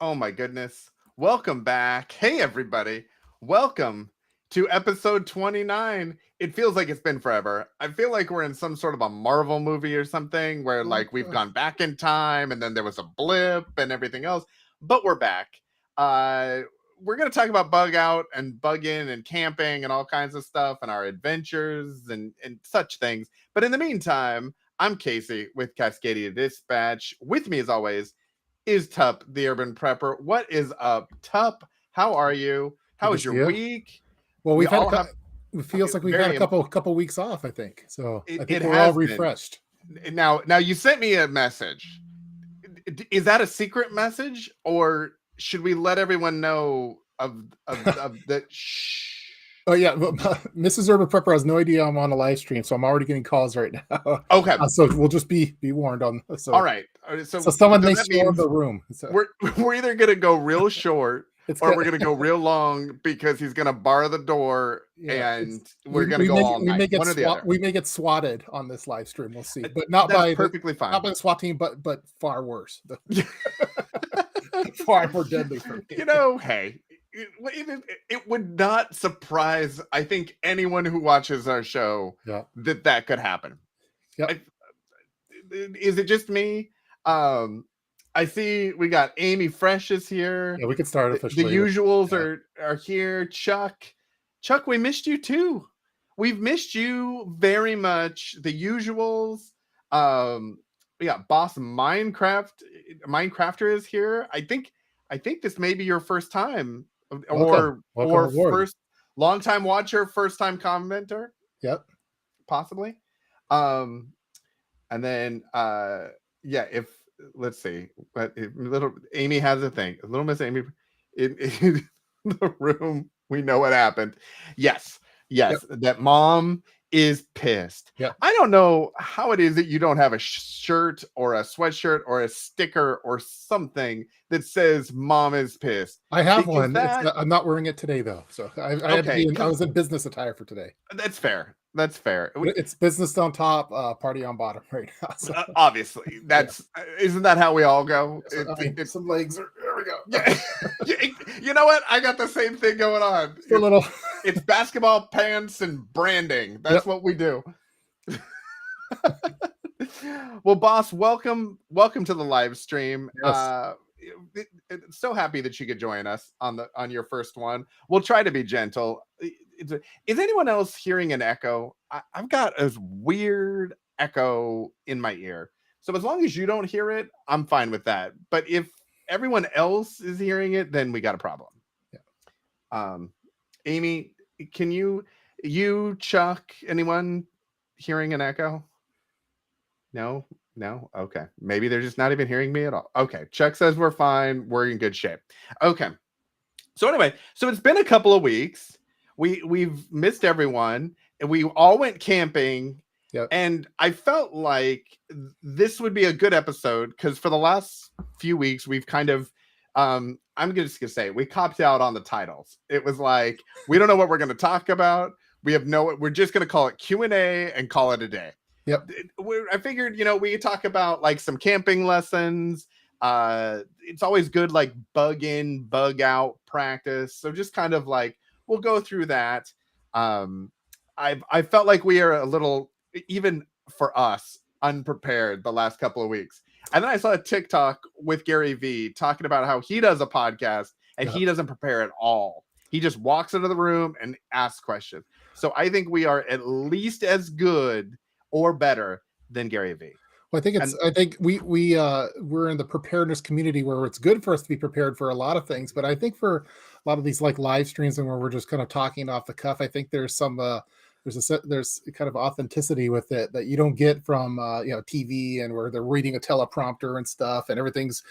Oh my goodness. Welcome back. Hey everybody. Welcome to episode 29. It feels like it's been forever. I feel like we're in some sort of a Marvel movie or something where Oh, like we've God. gone back in time and then there was a blip and everything else, but we're back. Uh we're going to talk about bug out and bug in and camping and all kinds of stuff and our adventures and such things. But in the meantime, I'm Casey with Cascadia Dispatch. With me as always is Tup, the urban prepper. What is up, Tup? How are you? Good How to was see your you. week? Well, We we've had all have it feels like we've had a very couple weeks off, I think. So I it think we're all has been. refreshed. Now you sent me a message. Is that a secret message or should we let everyone know of the shh? Oh yeah, Mrs. Urban Prepper has no idea I'm on a live stream, so I'm already getting calls right now. Okay. So we'll just be warned on. All So right. so someone may That storm means the room. So we're either gonna go real short it's or good. we're gonna go real long because he's gonna bar the door Yeah, and we're gonna go all we night. may get One or the other. we may get swatted on this live stream. We'll see, but not That's by perfectly fine. the SWAT team, but far worse. Far more deadly for me. Hey, it would not surprise, I think, anyone who watches our show Yeah. that could happen. Yep. Is it just me? I see we got Amy Fresh is here. Yeah, we could start The officially. usuals are here. Chuck, we missed you too. We've missed you very much. The usuals. We got Boss Minecrafter is here. I think this may be your first time, Welcome or aboard. first long time watcher, first time commenter, Yep. possibly. And then if let's see, but little Amy has a thing. Little Miss Amy in the room. We know what happened. Yes, Yep. that mom is pissed. Yep. I don't know how it is that you don't have a shirt or a sweatshirt or a sticker or something that says "Mom is pissed." I have Because one. I'm not wearing it today though, so I had to okay, I was in business attire for today. that's fair. That's fair. It's business on top, party on bottom right now. So Obviously, isn't that how we all go? some legs are there. We go. Yeah. You know what? I got the same thing going on. A little. It's basketball pants and branding. That's what we do. Well, boss, welcome to the live stream. Yes. So happy that you could join us on your first one. We'll try to be gentle. Is anyone else hearing an echo? I've got a weird echo in my ear. So as long as you don't hear it, I'm fine with that. But if everyone else is hearing it, then we got a problem. Yeah. Amy, can you, Chuck, anyone hearing an echo? No. Okay. Maybe they're just not even hearing me at all. Okay. Chuck says we're fine. We're in good shape. Okay. So anyway, so it's been a couple of weeks. We've missed everyone and we all went camping. Yep. And I felt like this would be a good episode because for the last few weeks, we've kind of, I'm just going to say, we copped out on the titles. It was like, we don't know what we're going to talk about. We're just going to call it Q&A and call it a day. Yep. I figured, we could talk about like some camping lessons. It's always good, like bug in, bug out practice. So just kind of like, we'll go through that. I felt like we are a little, even for us, unprepared the last couple of weeks. And then I saw a TikTok with Gary V talking about how he does a podcast and he doesn't prepare at all. He just walks into the room and asks questions. So I think we are at least as good or better than Gary V. Well, I think we're in the preparedness community where it's good for us to be prepared for a lot of things, but I think for a lot of these like live streams and where we're just kind of talking off the cuff, I think there's some there's kind of authenticity with it that you don't get from TV and where they're reading a teleprompter and stuff and everything's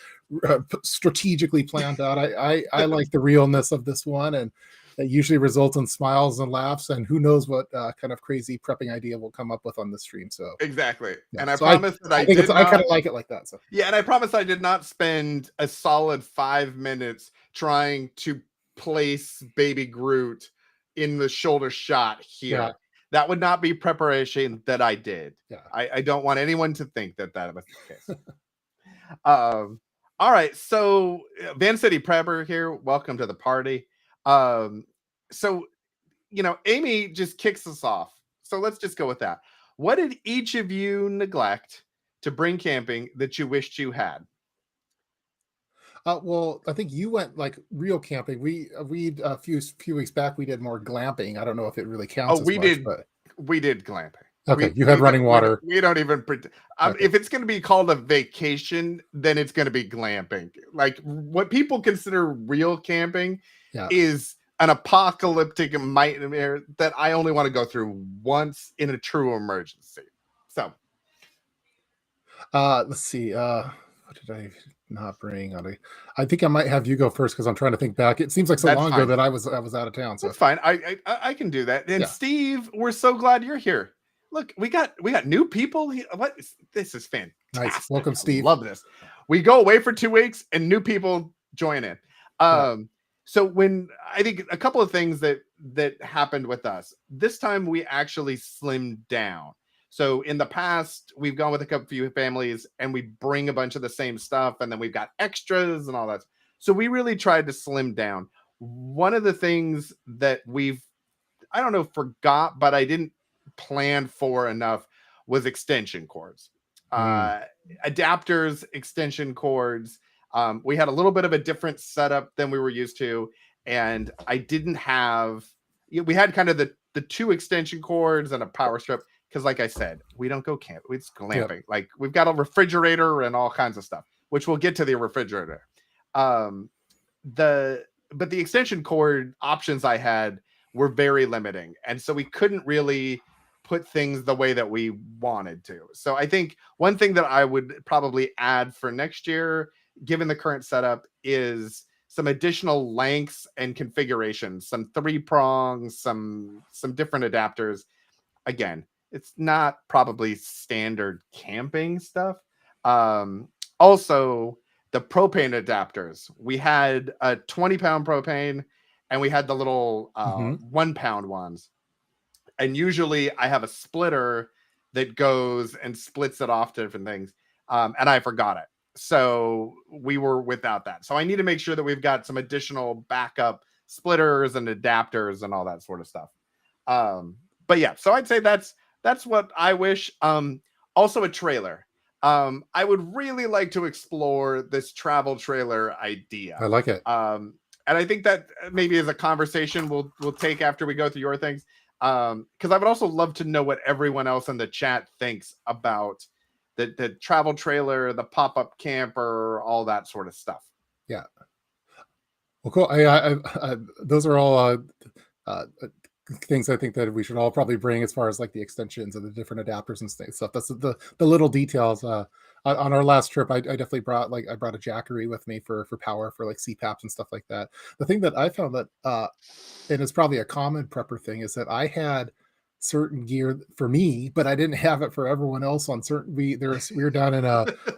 strategically planned out. I like the realness of this one, and it usually results in smiles and laughs, and who knows what kind of crazy prepping idea we'll come up with on the stream. So exactly. Yeah. And I So promise that I kind of like it like that. So yeah, and I promise I did not spend a solid 5 minutes trying to place Baby Groot in the shoulder shot here. Yeah. That would not be preparation that I did. Yeah. I don't want anyone to think that was the case. All All right, so Van City Prepper here. Welcome to the party. Um, so Amy just kicks us off. So let's just go with that. What did each of you neglect to bring camping that you wished you had? Well, I think you went like real camping. We a few weeks back we did more glamping. I don't know if it really Oh, counts as much, but we did glamping. okay, you had running water. We don't even pretend. Okay, If it's going to be called a vacation, then it's going to be glamping. Like what people consider real camping yeah. is an apocalyptic nightmare that I only want to go through once in a true emergency. So, Let's see. What did I not bring? I think I might have you go first because I'm trying to think back. It seems like so that's long ago fine. that I was out of town. So That's fine. I can do that. And yeah, Steve, we're so glad you're here. Look, we got new people. This is fantastic. nice. Welcome, I Steve. love this. We go away for 2 weeks and new people join in. So when I think a couple of things that happened with us this time, we actually slimmed down. So in the past, we've gone with a few families and we bring a bunch of the same stuff, and then we've got extras and all that. So we really tried to slim down. One of the things that I don't know, forgot, but I didn't plan for enough was extension cords. Adapters, extension cords. We had a little bit of a different setup than we were used to, and I didn't have. We had kind of the 2 extension cords and a power strip because, like I said, we don't go camp. It's glamping. Yep. Like we've got a refrigerator and all kinds of stuff, which we'll get to the refrigerator. But the extension cord options I had were very limiting, and so we couldn't really put things the way that we wanted to. So I think one thing that I would probably add for next year, given the current setup, is some additional lengths and configurations, some 3-prongs, some different adapters. Again, it's not probably standard camping stuff. Also, the propane adapters. We had a 20-pound propane, and we had the little 1-pound ones. And usually I have a splitter that goes and splits it off to different things. And I forgot it. So we were without that. So I need to make sure that we've got some additional backup splitters and adapters and all that sort of stuff. But yeah, so I'd say that's what I wish. Also a trailer. I would really like to explore this travel trailer idea. I like it. And I think that maybe as a conversation we'll take after we go through your things. Because I would also love to know what everyone else in the chat thinks about the travel trailer, the pop-up camper, all that sort of stuff. Yeah. Well, cool. I those are all things I think that we should all probably bring as far as like the extensions and the different adapters and stuff. That's the little details. On our last trip, I definitely brought a Jackery with me for power, for like CPAPs and stuff like that. The thing that I found that, and it's probably a common prepper thing, is that I had certain gear for me, but I didn't have it for everyone else on certain. We were down in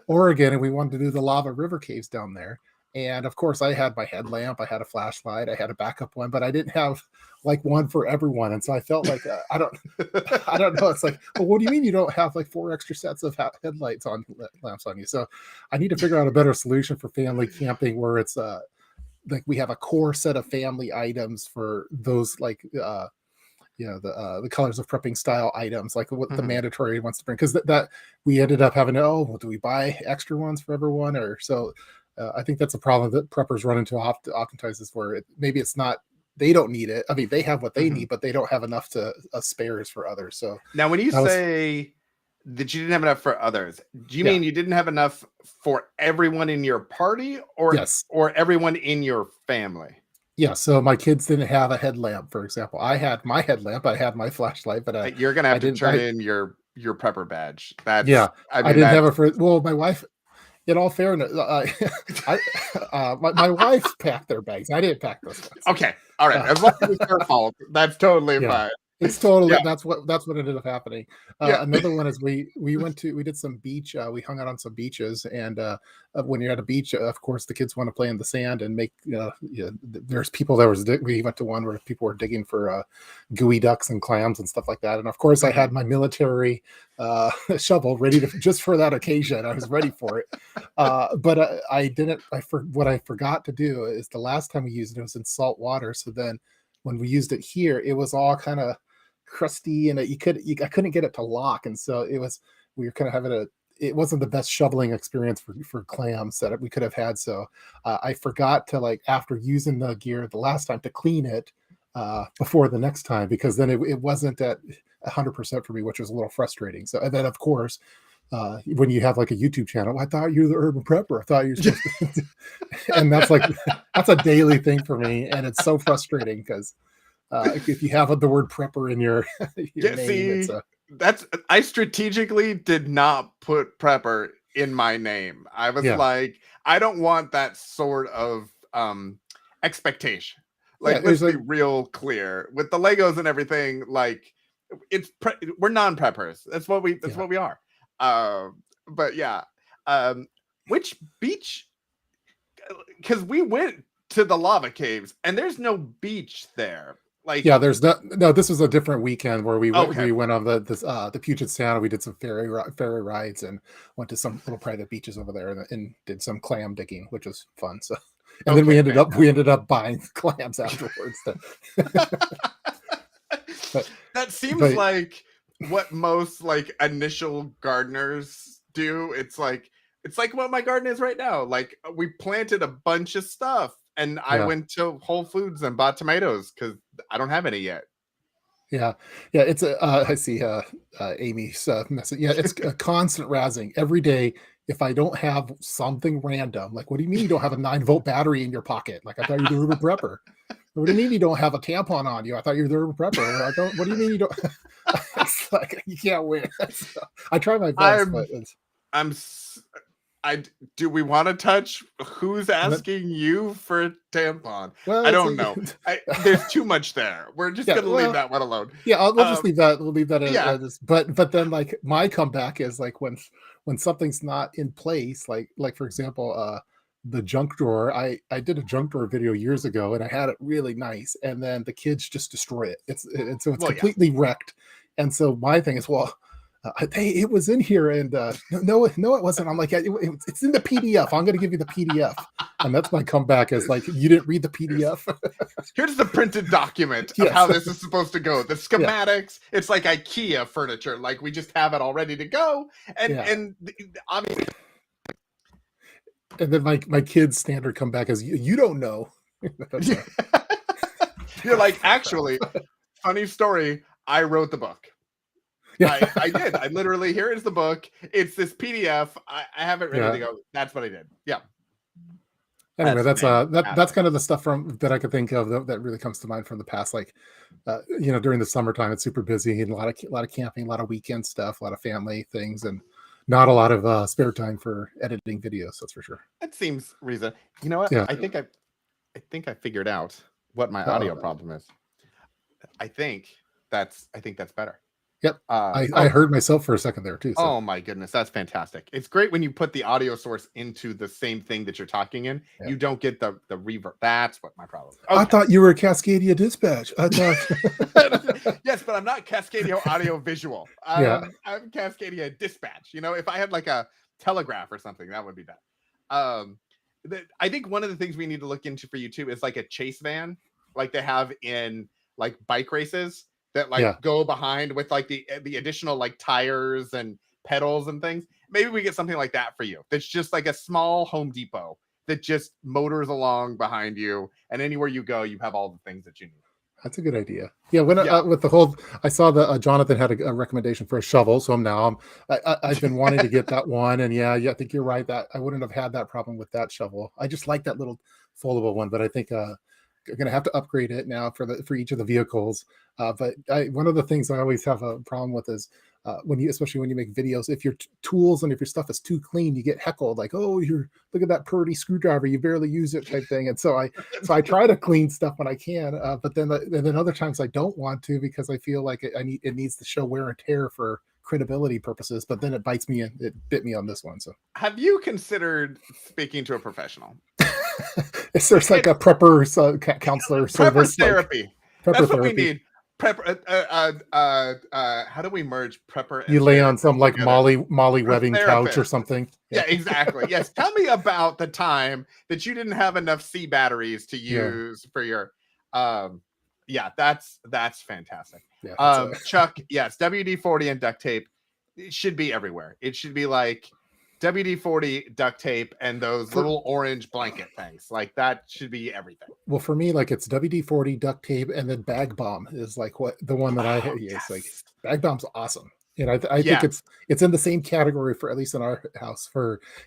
Oregon, and we wanted to do the lava river caves down there. And of course, I had my headlamp, I had a flashlight, I had a backup one, but I didn't have like one for everyone. And so I felt like I don't know. It's like, well, what do you mean you don't have like 4 extra sets of lamps on you? So I need to figure out a better solution for family camping where it's like we have a core set of family items for those like the colors of prepping style items, like what the mandatory wants to bring, because that we ended up having do we buy extra ones for everyone, or so. I think that's a problem that preppers run into oftentimes, is where maybe it's not, they don't need it. I mean, they have what they need, but they don't have enough to spares for others. So now, when you say that you didn't have enough for others, do you mean you didn't have enough for everyone in your party, or yes, or everyone in your family? Yeah. So my kids didn't have a headlamp, for example. I had my headlamp, I had my flashlight, but you're gonna have to turn in your prepper badge. That's I didn't have it for. Well, my wife. In all fairness, my wife packed their bags. I didn't pack those ones. Okay, all right. As long as it's her fault, that's totally fine. It's totally Yeah, that's what ended up happening. yeah. Another one is we did some beach. We hung out on some beaches, and when you're at a beach, of course, the kids want to play in the sand and make. There's people we went to one where people were digging for gooey ducks and clams and stuff like that. And of course, I Mhm. had my military shovel ready to just for that occasion. I was ready for it, but I didn't. What I forgot to do is the last time we used it was in salt water. So then when we used it here, it was all kind of crusty and I couldn't get it to lock, and so we were kind of having it wasn't the best shoveling experience for clams that we could have had. So I forgot to, like, after using the gear the last time, to clean it before the next time, because then it wasn't at 100% for me, which was a little frustrating. So, and then of course, when you have like a YouTube channel, I thought you were the urban prepper. I thought you were supposed to, and that's a daily thing for me, and it's so frustrating because if you have the word prepper in your Yeah, name, it's see, I strategically did not put prepper in my name. I was yeah, like, I don't want that sort of expectation. yeah. Like, It's let's be like real clear with the Legos and everything. Like, we're non-preppers. That's yeah. what we are. But yeah, um, which beach? Because we went to the lava caves and there's no beach there. Yeah, Like, there's no. This was a different weekend where okay, we went on the Puget Sound. We did some ferry rides and went to some little private beaches over there, and did some clam digging, which was fun. So, and then okay, we fantastic. ended up buying clams afterwards. But That seems but like what most like initial gardeners do. It's like what my garden is right now. Like, we planted a bunch of stuff and I yeah. went to Whole Foods and bought tomatoes because I don't have any yet. Yeah, yeah, it's a. I see Amy's message. Yeah, it's a constant razzing every day. If I don't have something random, like, what do you mean you don't have a 9-volt battery in your pocket? Like, I thought you're the Uber prepper. What do you mean you don't have a tampon on you? I thought you were the Uber prepper. Well, I don't. What do you mean you don't? It's like you can't win. So, I try my best, but I'm I'm s- I do we want to touch who's but, asking you for a tampon? well, I it's don't know. There's too much there. We're just yeah. gonna leave Well, that one alone. yeah, we'll just Um, leave that. We'll leave that yeah. as. But then, like, my comeback is like when something's not in place, like for example, the junk drawer. I did a junk drawer video years ago, and I had it really nice, and then the kids just destroy it. And so it's Well, yeah. completely wrecked. And so my thing is, well, hey, it was in here, and no, it wasn't. I'm like, it's in the PDF. I'm going to give you the PDF, and that's my comeback is like, you didn't read the PDF. Here's the printed document of Yes, how this is supposed to go. The yeah, schematics. It's like IKEA furniture. Like, we just have it all ready to go. And yeah. and obviously, And then my kid's standard comeback is, you don't know. That's you're like, crap. actually, funny story. I wrote the book. Yeah, I did. I literally, here is the book. It's this PDF. I have it ready to yeah. go. That's what I did. Yeah. Anyway, That's that's fantastic. kind of the stuff from that I could think of that really comes to mind from the past. Like, during the summertime, it's super busy, and a lot of camping, a lot of weekend stuff, a lot of family things, and not a lot of spare time for editing videos. That's for sure. That seems reason. You know what? Yeah. I think I figured out what my audio Uh-oh. problem is. I think that's better. Yep. Uh I oh, heard myself for a second there too. So oh my goodness, that's fantastic. It's great when you put the audio source into the same thing that you're talking in. yeah. You don't get the reverb. That's what my problem is. I Okay. thought you were Cascadia Dispatch. I thought. Yes, but I'm not Cascadia audio visual. Yeah. I'm Cascadia Dispatch. If I had like a telegraph or something, that would be that. Um, I think one of the things we need to look into for you too is like a chase van, like they have in like bike races that Yeah. like go behind with like the additional like tires and pedals and things. Maybe we get something like that for you. That's just like a small Home Depot that just motors along behind you, and anywhere you go, you have all the things that you need. That's a good idea. Yeah, when Yeah. with the whole, I saw that Jonathan had a recommendation for a shovel, so I've been wanting to get that one, and yeah, I think you're right that I wouldn't have had that problem with that shovel. I just like that little foldable one, but I think I'm gonna have to upgrade it now for each of the vehicles. But one of the things I always have a problem with is especially when you make videos, if your tools and if your stuff is too clean, you get heckled like, oh, look at that pretty screwdriver, you barely use it type thing. And so I try to clean stuff when I can, but then other times I don't want to because I feel like it needs to show wear and tear for credibility purposes, but then it bit me on this one. So have you considered speaking to a professional? Is there like a prepper counselor service? Prepper therapy. Like, That's what therapy. we need. Prepper. How do we merge prepper? You lay on some like Molly Webbing couch or something. Yeah, exactly. Yes. Tell me about the time that you didn't have enough C batteries to use for your. Yeah, that's fantastic. Yeah, Chuck. Yes, WD-40 and duct tape. It should be everywhere. It should be like WD-40 duct tape and those little orange blanket things. Like that should be everything. Well, for me, like it's WD-40 duct tape and then Bag Bomb is like the one that I use. Yes. Like Bag Bomb's awesome. And I think it's in the same category for at least in our house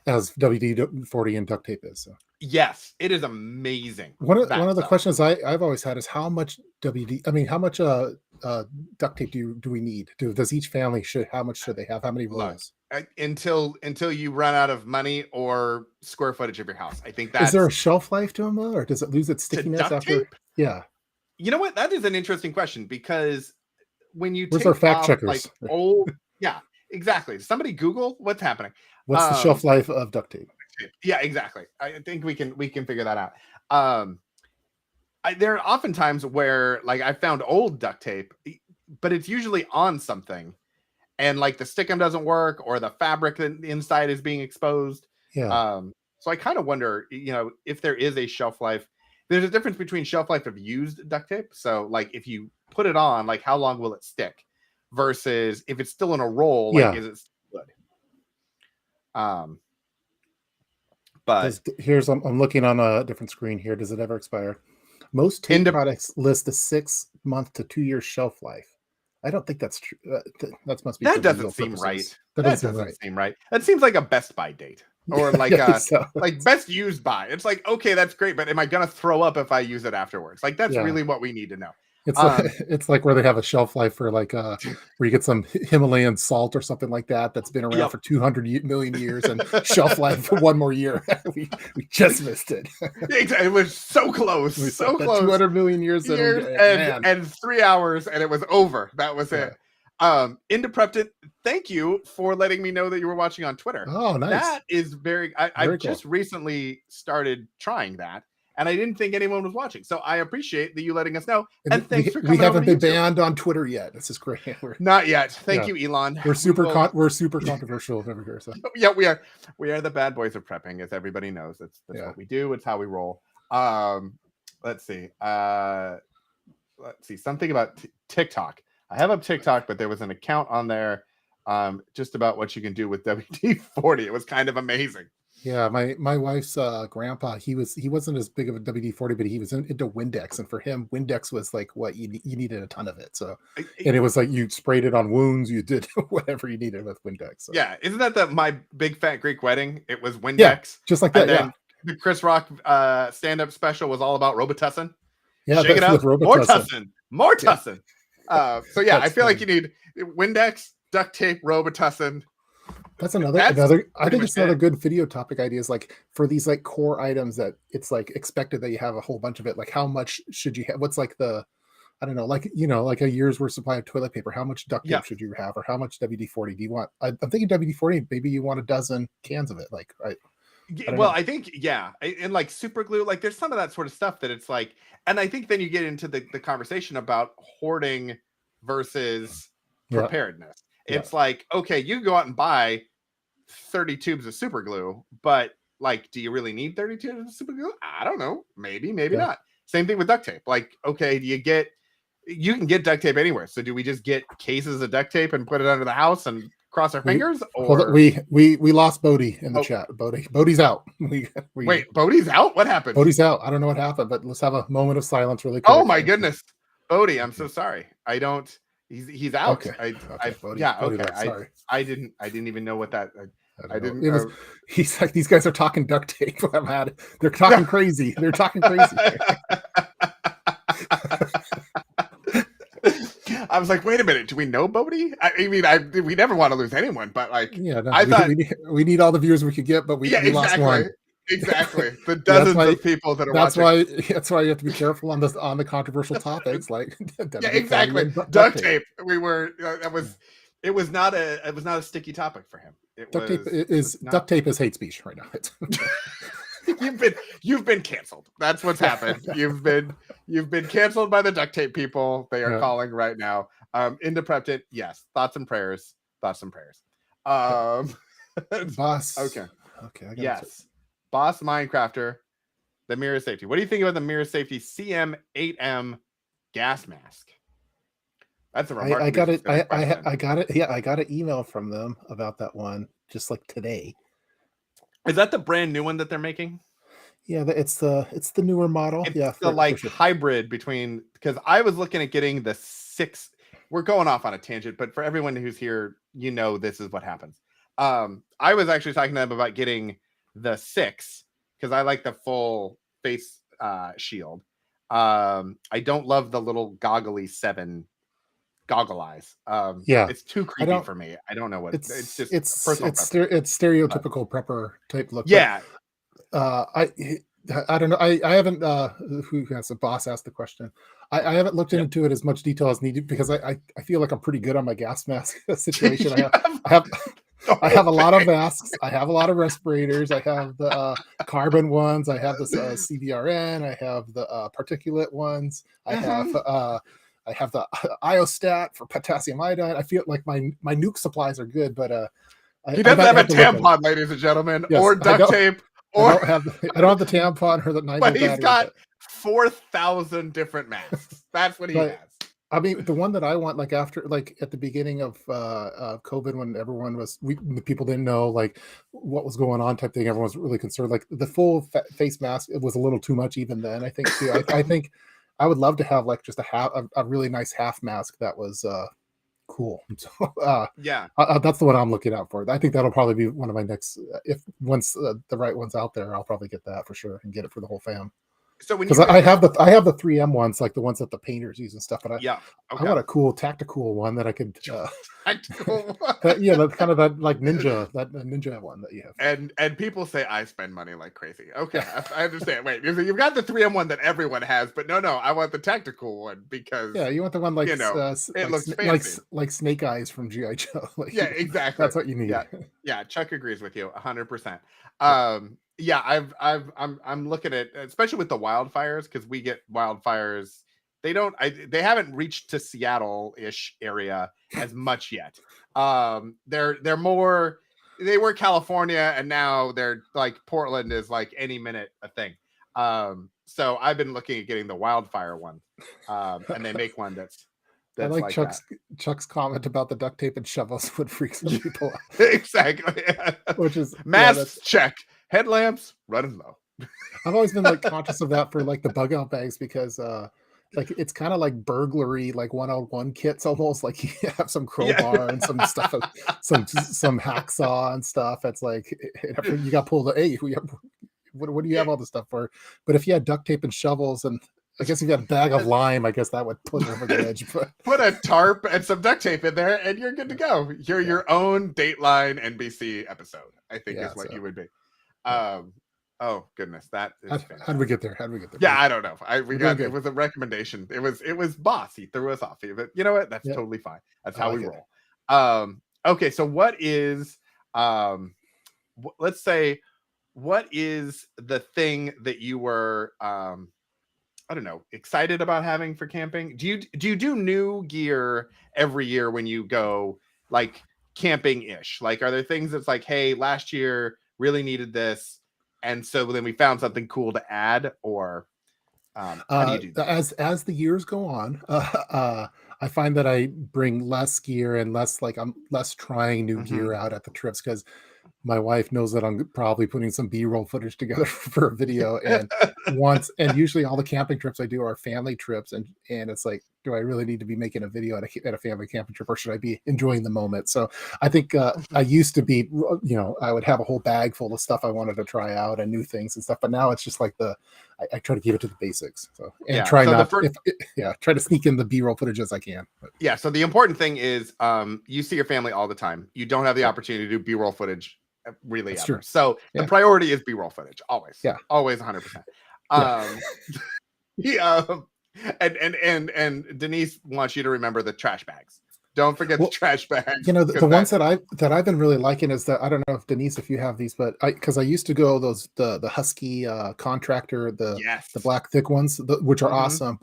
as WD-40 and duct tape is. So. Yes, it is amazing. One of the questions I've always had is how much how much duct tape do we need? Does each family how much should they have? How many rolls? Until you run out of money or square footage of your house. I think is there a shelf life to them though, or does it lose its stickiness after? Tape? Yeah. You know what? That is an interesting question because when you where's our fact checkers? Like old, yeah, exactly. Somebody Google what's happening. What's the shelf life of duct tape? Yeah, exactly. I think we can figure that out. There are often times where like I found old duct tape, but it's usually on something, and like the stickum doesn't work or the fabric inside is being exposed. Yeah. So I kind of wonder, if there is a shelf life. There's a difference between shelf life of used duct tape. So like if you put it on, like how long will it stick? Versus if it's still in a roll, like is it still good? But I'm looking on a different screen here. Does it ever expire? Most tape products list a 6-month to 2-year shelf life. I don't think that's true. That must be. That doesn't seem right. That doesn't seem right. That seems like a Best Buy date or like like best used buy. It's like, okay, that's great, but am I gonna throw up if I use it afterwards? Like that's really what we need to know. It's like where they have a shelf life for like where you get some Himalayan salt or something like that's been around for 200 million years and shelf life for 1 more year. we just missed it. It was so close. So close. 200 million years and 3 hours and it was over. That was it. Into Prepped It, thank you for letting me know that you were watching on Twitter. Oh, nice. That is I've just recently started trying that. And I didn't think anyone was watching. So I appreciate that you letting us know. And thanks for coming. We haven't been banned on Twitter yet. This is great. Not yet. Thank you, Elon. We're super controversial over here. So. Yeah, we are. We are the bad boys of prepping, as everybody knows. That's what we do. It's how we roll. Let's see. Something about TikTok. I have a TikTok, but there was an account on there just about what you can do with WD-40. It was kind of amazing. Yeah, my wife's grandpa, he wasn't as big of a WD-40, but he was into Windex, and for him, Windex was like what you needed a ton of it. So, and it was like you sprayed it on wounds, you did whatever you needed with Windex. So. Yeah, isn't that my Big Fat Greek Wedding? It was Windex, just like that. And the Chris Rock stand-up special was all about Robitussin. Yeah, shake it up, more tussin. So yeah, I feel like you need Windex, duct tape, Robitussin. That's another. I think it's another good video topic idea is like for these like core items that it's like expected that you have a whole bunch of it. Like how much should you have? What's like I don't know, like like a year's worth supply of toilet paper. How much duct tape should you have, or how much WD-40 do you want? I'm thinking WD-40. Maybe you want a dozen cans of it. Like I think and like super glue. Like there's some of that sort of stuff that it's like, and I think then you get into the conversation about hoarding versus preparedness. It's like, okay, you can go out and buy 30 tubes of super glue, but like, do you really need 30 tubes of super glue? I don't know. Maybe not. Same thing with duct tape. Like, okay, you can get duct tape anywhere. So do we just get cases of duct tape and put it under the house and cross our fingers? Or we lost Bodie in the chat. Bodie's out. Wait, Bodie's out? What happened? Bodie's out. I don't know what happened, but let's have a moment of silence really quick. Oh my goodness. Bodie, I'm so sorry. He's out. Okay. Bodie, sorry. I didn't even know what that. I didn't. It was. He's like, these guys are talking duct tape. They're talking crazy. They're talking crazy. I was like, wait a minute, do we know Bodie? I mean, we never want to lose anyone, but like, Yeah, no, I thought, we need all the viewers we could get, but yeah, we lost exactly, one. exactly. The Yeah, that's dozens why of people that are that's watching. why that's why you have to be careful on the controversial topics like Yeah, WD-40 exactly. and duct Duct tape. tape. We were. That Yeah. was. It was not a sticky topic for him. It Duct tape was. It was is not. duct tape is hate speech right now. You've been canceled. That's what's happened. You've been canceled by the duct tape people. They are Yeah. calling right now. Into Preptent, yes. Thoughts and prayers. Thoughts and prayers. Boss. Okay. Okay. Yes. Boss Minecrafter, the mirror safety. What do you think about the mirror safety CM8M gas mask? That's a remarkable. I got it. I got it. Yeah, I got an email from them about that one just like today. Is that the brand new one that they're making? Yeah, it's the newer model. It's the sure. hybrid between, because I was looking at getting the 6. We're going off on a tangent, but for everyone who's here, this is what happens. I was actually talking to them about getting the 6 because I like the full face shield. I don't love the little goggly 7 goggle eyes. Yeah, it's too creepy for me. I don't know what it's just it's stereotypical prepper type look. Yeah. I don't know. I haven't who has the boss asked the question. I haven't looked into it as much detail as needed because I feel like I'm pretty good on my gas mask situation. I have a lot of masks. I have a lot of respirators. I have the carbon ones. I have the CBRN. I have the particulate ones. I have the iostat for potassium iodide. I feel like my nuke supplies are good, but he doesn't have a tampon, ladies and gentlemen, or duct tape. Or I don't have the tampon or the 90. But he's got 4,000 different masks. That's what he has. I mean, the one that I want, like after, like at the beginning of COVID, when everyone people didn't know like what was going on, type thing. Everyone was really concerned. Like the full face mask, it was a little too much even then. I think too. I think I would love to have like just a really nice half mask that was cool. So yeah, that's the one I'm looking out for. I think that'll probably be one of my next. If once the right one's out there, I'll probably get that for sure and get it for the whole fam. So when because I have the 3M ones, like the ones that the painters use and stuff, but I want a cool tactical one that I could tactical one. that's kind of that like ninja one that you have. And people say I spend money like crazy. Okay, I understand. Wait, you've got the 3M one that everyone has, but no, I want the tactical one because you want the one like it like, looks fancy. like Snake Eyes from G.I. Joe. Like, yeah, exactly. That's what you need. Yeah, Chuck agrees with you 100%. Yeah, I'm looking at, especially with the wildfires, because we get wildfires. They haven't reached to Seattle-ish area as much yet. They're more, they were California, and now they're like Portland is like any minute a thing. So I've been looking at getting the wildfire one, and they make one that's I like Chuck's comment about the duct tape and shovels would freak some people out. Exactly. Which is masks check. Headlamps running low. I've always been like conscious of that for like the bug out bags because like it's kind of like burglary, like 101 kits almost. Like you have some crowbar and some stuff, some hacksaw and stuff. It's like you got pulled. Hey, what do you have all this stuff for? But if you had duct tape and shovels, and I guess if you had a bag of lime, I guess that would put it over the edge. But put a tarp and some duct tape in there, and you're good to go. You're your own Dateline NBC episode, I think is what you would be. Oh goodness, that is how'd we get there? Yeah, I don't know. It was a recommendation. It was boss. He threw us off. But you know what? That's totally fine. That's how we roll. Okay, so what is let's say, what is the thing that you were I don't know, excited about having for camping? Do you do new gear every year when you go like camping-ish? Like, are there things that's like, hey, last year really needed this, and so then we found something cool to add? Or how do you do that? As the years go on, I find that I bring less gear and less, like, I'm less trying new gear out at the trips, because my wife knows that I'm probably putting some B-roll footage together for a video, and usually all the camping trips I do are family trips, and it's like do I really need to be making a video at a family camping trip, or should I be enjoying the moment? So I think I used to be, I would have a whole bag full of stuff I wanted to try out and new things and stuff. But now it's just like I try to keep it to the basics. So and try so not try to sneak in the B-roll footage as I can. But. Yeah. So the important thing is you see your family all the time. You don't have the opportunity to do B-roll footage really That's ever. true. So the priority is B-roll footage always. Yeah. Always 100%. And Denise wants you to remember the trash bags. Don't forget the trash bags. The ones that I've been really liking is that, I don't know if Denise, if you have these, but because I used to go the Husky contractor, the black thick ones, which are awesome.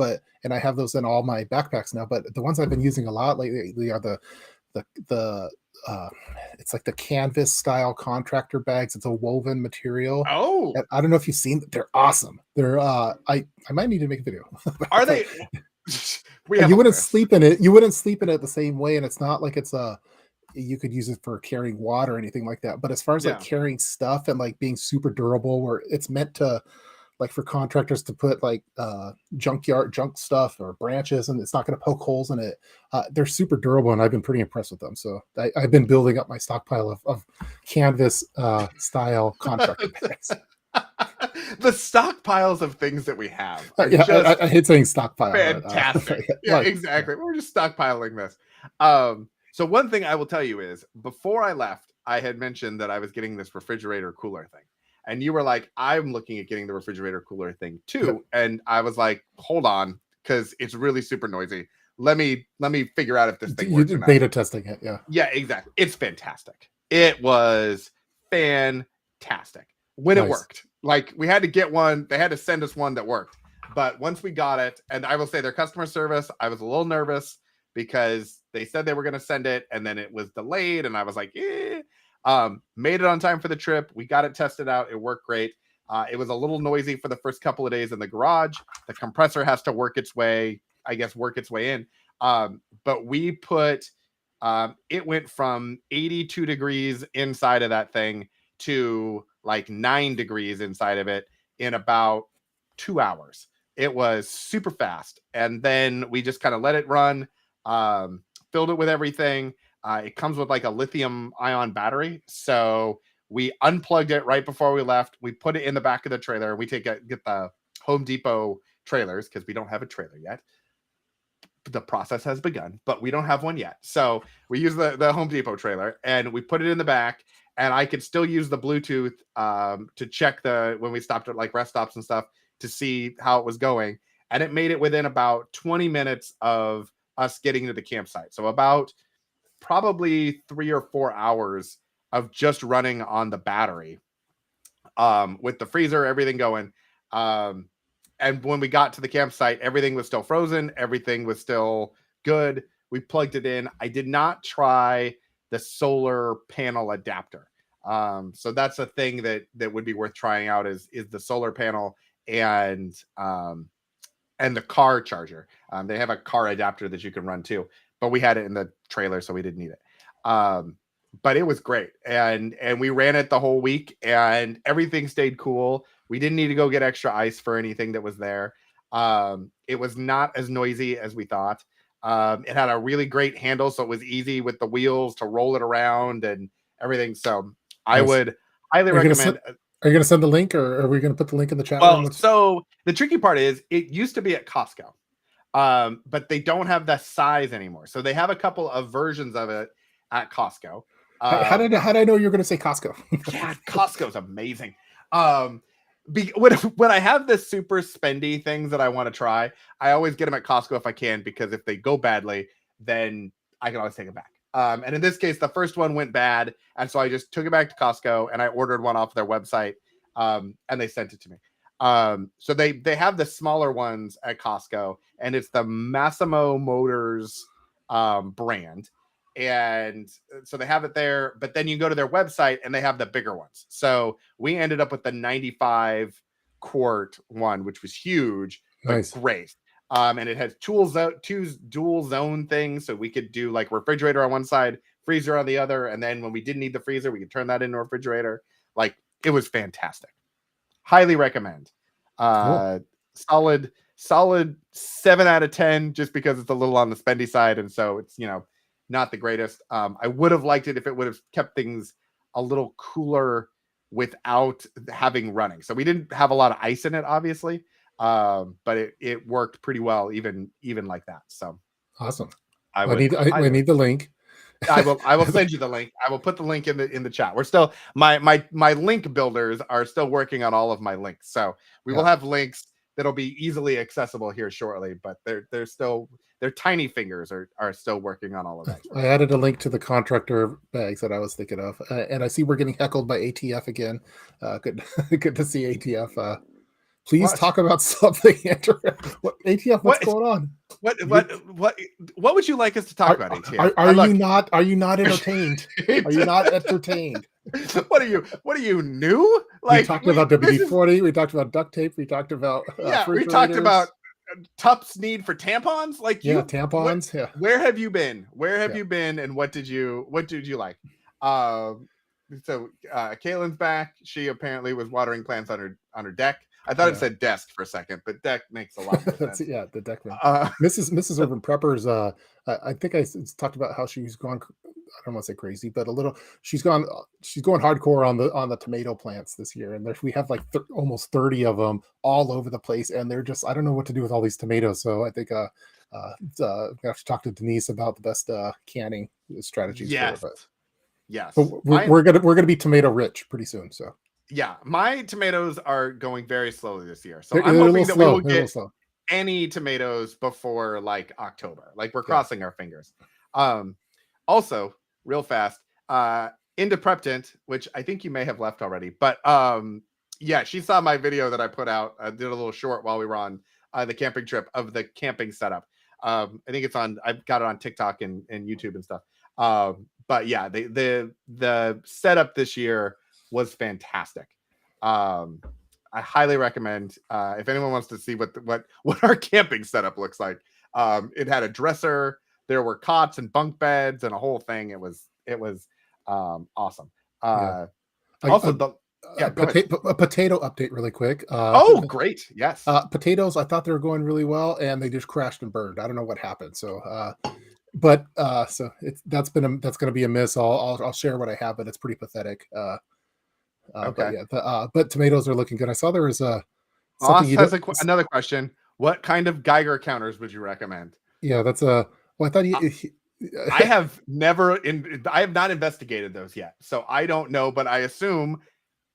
And I have those in all my backpacks now. But the ones I've been using a lot lately are the it's like the canvas style contractor bags. It's a woven material. Oh, and I don't know if you've seen. They're awesome. They're I might need to make a video. Are they? You wouldn't sleep in it. You wouldn't sleep in it the same way, and it's not like it's you could use it for carrying water or anything like that. But as far as like carrying stuff and like being super durable, where it's meant to, like for contractors to put like junk stuff or branches, and it's not going to poke holes in it. They're super durable, and I've been pretty impressed with them. So I've been building up my stockpile of canvas style contractor bags. The stockpiles of things that we have. I hate saying stockpile. Fantastic. Exactly. We're just stockpiling this. So one thing I will tell you is, before I left, I had mentioned that I was getting this refrigerator cooler thing. And you were like, I'm looking at getting the refrigerator cooler thing too. Yep. And I was like, hold on, because it's really super noisy. Let me figure out if this thing works. You did beta testing it, yeah. Yeah, exactly. It's fantastic. It was fantastic when it worked. Like, we had to get one. They had to send us one that worked. But once we got it, and I will say their customer service, I was a little nervous because they said they were going to send it, and then it was delayed, and I was like, eh. Made it on time for the trip. We got it tested out. It worked great. It was a little noisy for the first couple of days in the garage. The compressor has to work its way in. But we put, it went from 82 degrees inside of that thing to like 9 degrees inside of it in about 2 hours. It was super fast. And then we just kind of let it run, filled it with everything. It comes with like a lithium ion battery. So we unplugged it right before we left. We put it in the back of the trailer. We get the Home Depot trailers because we don't have a trailer yet. The process has begun, but we don't have one yet. So we use the Home Depot trailer, and we put it in the back, and I could still use the Bluetooth to check when we stopped at like rest stops and stuff to see how it was going. And it made it within about 20 minutes of us getting to the campsite. So about probably 3 or 4 hours of just running on the battery, with the freezer, everything going. And when we got to the campsite, everything was still frozen. Everything was still good. We plugged it in. I did not try the solar panel adapter. So that's a thing that would be worth trying out is the solar panel and the car charger. They have a car adapter that you can run too. But we had it in the trailer, so we didn't need it. But it was great. And we ran it the whole week, and everything stayed cool. We didn't need to go get extra ice for anything that was there. It was not as noisy as we thought. It had a really great handle, so it was easy with the wheels to roll it around and everything. So I would highly recommend. Are you going to send the link, or are we going to put the link in the chat? Well, so the tricky part is it used to be at Costco. But they don't have that size anymore. So they have a couple of versions of it at Costco. How did I know you were going to say Costco? Yeah, Costco's amazing. When I have the super spendy things that I want to try, I always get them at Costco if I can, because if they go badly, then I can always take it back. And in this case, the first one went bad, and so I just took it back to Costco and I ordered one off their website, and they sent it to me. So they have the smaller ones at Costco, and it's the Massimo Motors brand. And so they have it there, but then you go to their website and they have the bigger ones. So we ended up with the 95 quart one, which was huge, but great. And it has two dual zone things. So we could do like refrigerator on one side, freezer on the other. And then when we didn't need the freezer, we could turn that into a refrigerator. Like, it was fantastic. Highly recommend. Cool. Solid solid 7 out of 10, just because it's a little on the spendy side, and so it's, you know, not the greatest. I would have liked it if it would have kept things a little cooler without having running. So we didn't have a lot of ice in it, obviously, but it worked pretty well even like that. So awesome. I I need the link. I will send you the link. I will put the link in the chat. We're still my link builders are still working on all of my links. So we will have links that'll be easily accessible here shortly, but they're still, their tiny fingers are still working on all of that. I added a link to the contractor bags that I was thinking of, and I see we're getting heckled by ATF again. Good to see ATF. Please talk about something. What ATF? What's going on? What would you like us to talk about, ATF? Are you not entertained? Are you not entertained? What are you new? Like, we talked about WD-40. We talked about duct tape. We talked about we talked about Tup's need for tampons. Like, tampons. Where have you been? Where have you been? And what did you like? So Caitlin's back. She apparently was watering plants on her deck. I thought it said desk for a second, but deck makes a lot more sense. The deck. Mrs. Urban Preppers. I think I talked about how she's gone. I don't want to say crazy, but a little. She's going hardcore on the tomato plants this year, and we have like almost 30 of them all over the place, and they're just, I don't know what to do with all these tomatoes. So I think I have to talk to Denise about the best canning strategies. Yes. But we're gonna be tomato rich pretty soon. So. Yeah, my tomatoes are going very slowly this year, so I'm hoping that we will get any tomatoes before like October. Like, we're crossing our fingers. Also, real fast, into Prep Tint, which I think you may have left already, but she saw my video that I put out. I did a little short while we were on the camping trip of the camping setup. I think I've got it on TikTok and YouTube and stuff. But yeah, the setup this year was fantastic. I highly recommend, if anyone wants to see what our camping setup looks like. It had a dresser, there were cots and bunk beds and a whole thing. It was awesome. Also, a potato update really quick. Great. Yes. Potatoes, I thought they were going really well, and they just crashed and burned. I don't know what happened. So so that's going to be a miss. I'll share what I have, but it's pretty pathetic. But tomatoes are looking good. I saw there was another question. What kind of Geiger counters would you recommend? Yeah, that's I thought I have not investigated those yet, so I don't know, but I assume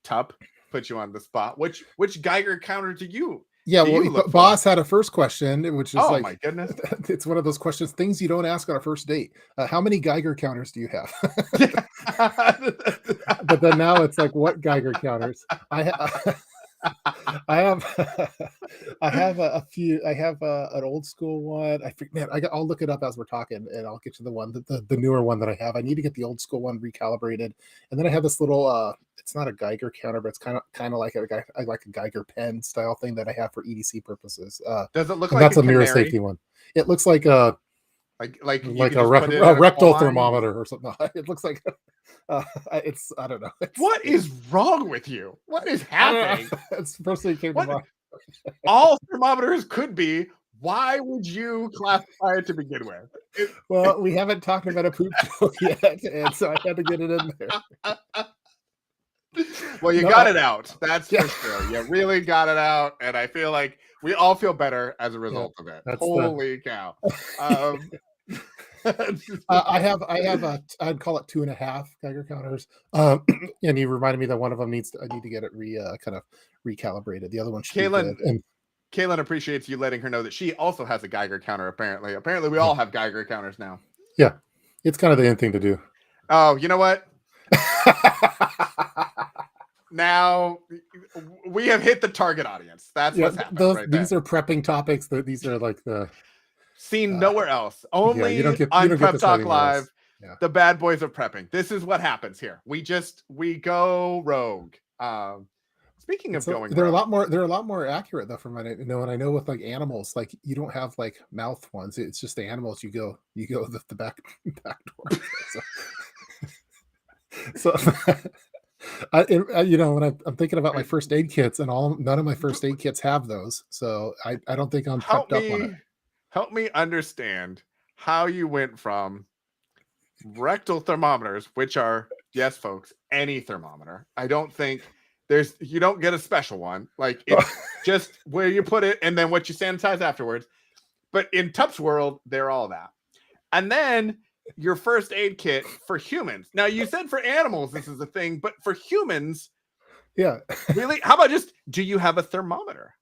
Tup put you on the spot. Which Geiger counter do you? Yeah, Boss had a first question, which is my goodness, it's one of those questions, things you don't ask on a first date. How many Geiger counters do you have? But then now it's like, what Geiger counters? I have a few. I have an old school one. I'll look it up as we're talking, and I'll get you the one, the newer one that I have. I need to get the old school one recalibrated, and then I have this little. It's not a Geiger counter, but it's kind of like a Geiger pen style thing that I have for EDC purposes. Does it look like that's a mirror safety one? It looks like a rectal thermometer or something. It looks like it's, I don't know. What is wrong with you? What is happening? It's the first thing that came to mind. All thermometers could be. Why would you classify it to begin with? Well, we haven't talked about a poop joke yet, and so I had to get it in there. Well, you got it out. That's for sure. You really got it out, and I feel like we all feel better as a result of it. Holy cow! I have I'd call it 2.5 Geiger counters. And you reminded me that one of them I need to get it kind of recalibrated. The other one should be good. And Caitlin appreciates you letting her know that she also has a Geiger counter. Apparently we all have Geiger counters now. Yeah, it's kind of the end thing to do. Oh, you know what? Now we have hit the target audience. That's what's happening. These are prepping topics. These are like the seen nowhere else. Only on Prep Talk Live. Yeah. The bad boys of prepping. This is what happens here. We go rogue. Speaking of going, they're rogue, they're a lot more accurate though. From what I know, and I know with like animals, like you don't have like mouth ones. It's just the animals. You go the back door. So You know, when I'm thinking about my first aid kits, and none of my first aid kits have those, so I don't think I'm help prepped up on it. me help me understand how you went from rectal thermometers, which are, yes folks, any thermometer. I don't think you don't get a special one, like it's just where you put it and then what you sanitize afterwards. But in Tup's world, they're all that. And then your first aid kit for humans. Now you said for animals this is a thing, but for humans, Yeah, really, how about just, do you have a thermometer?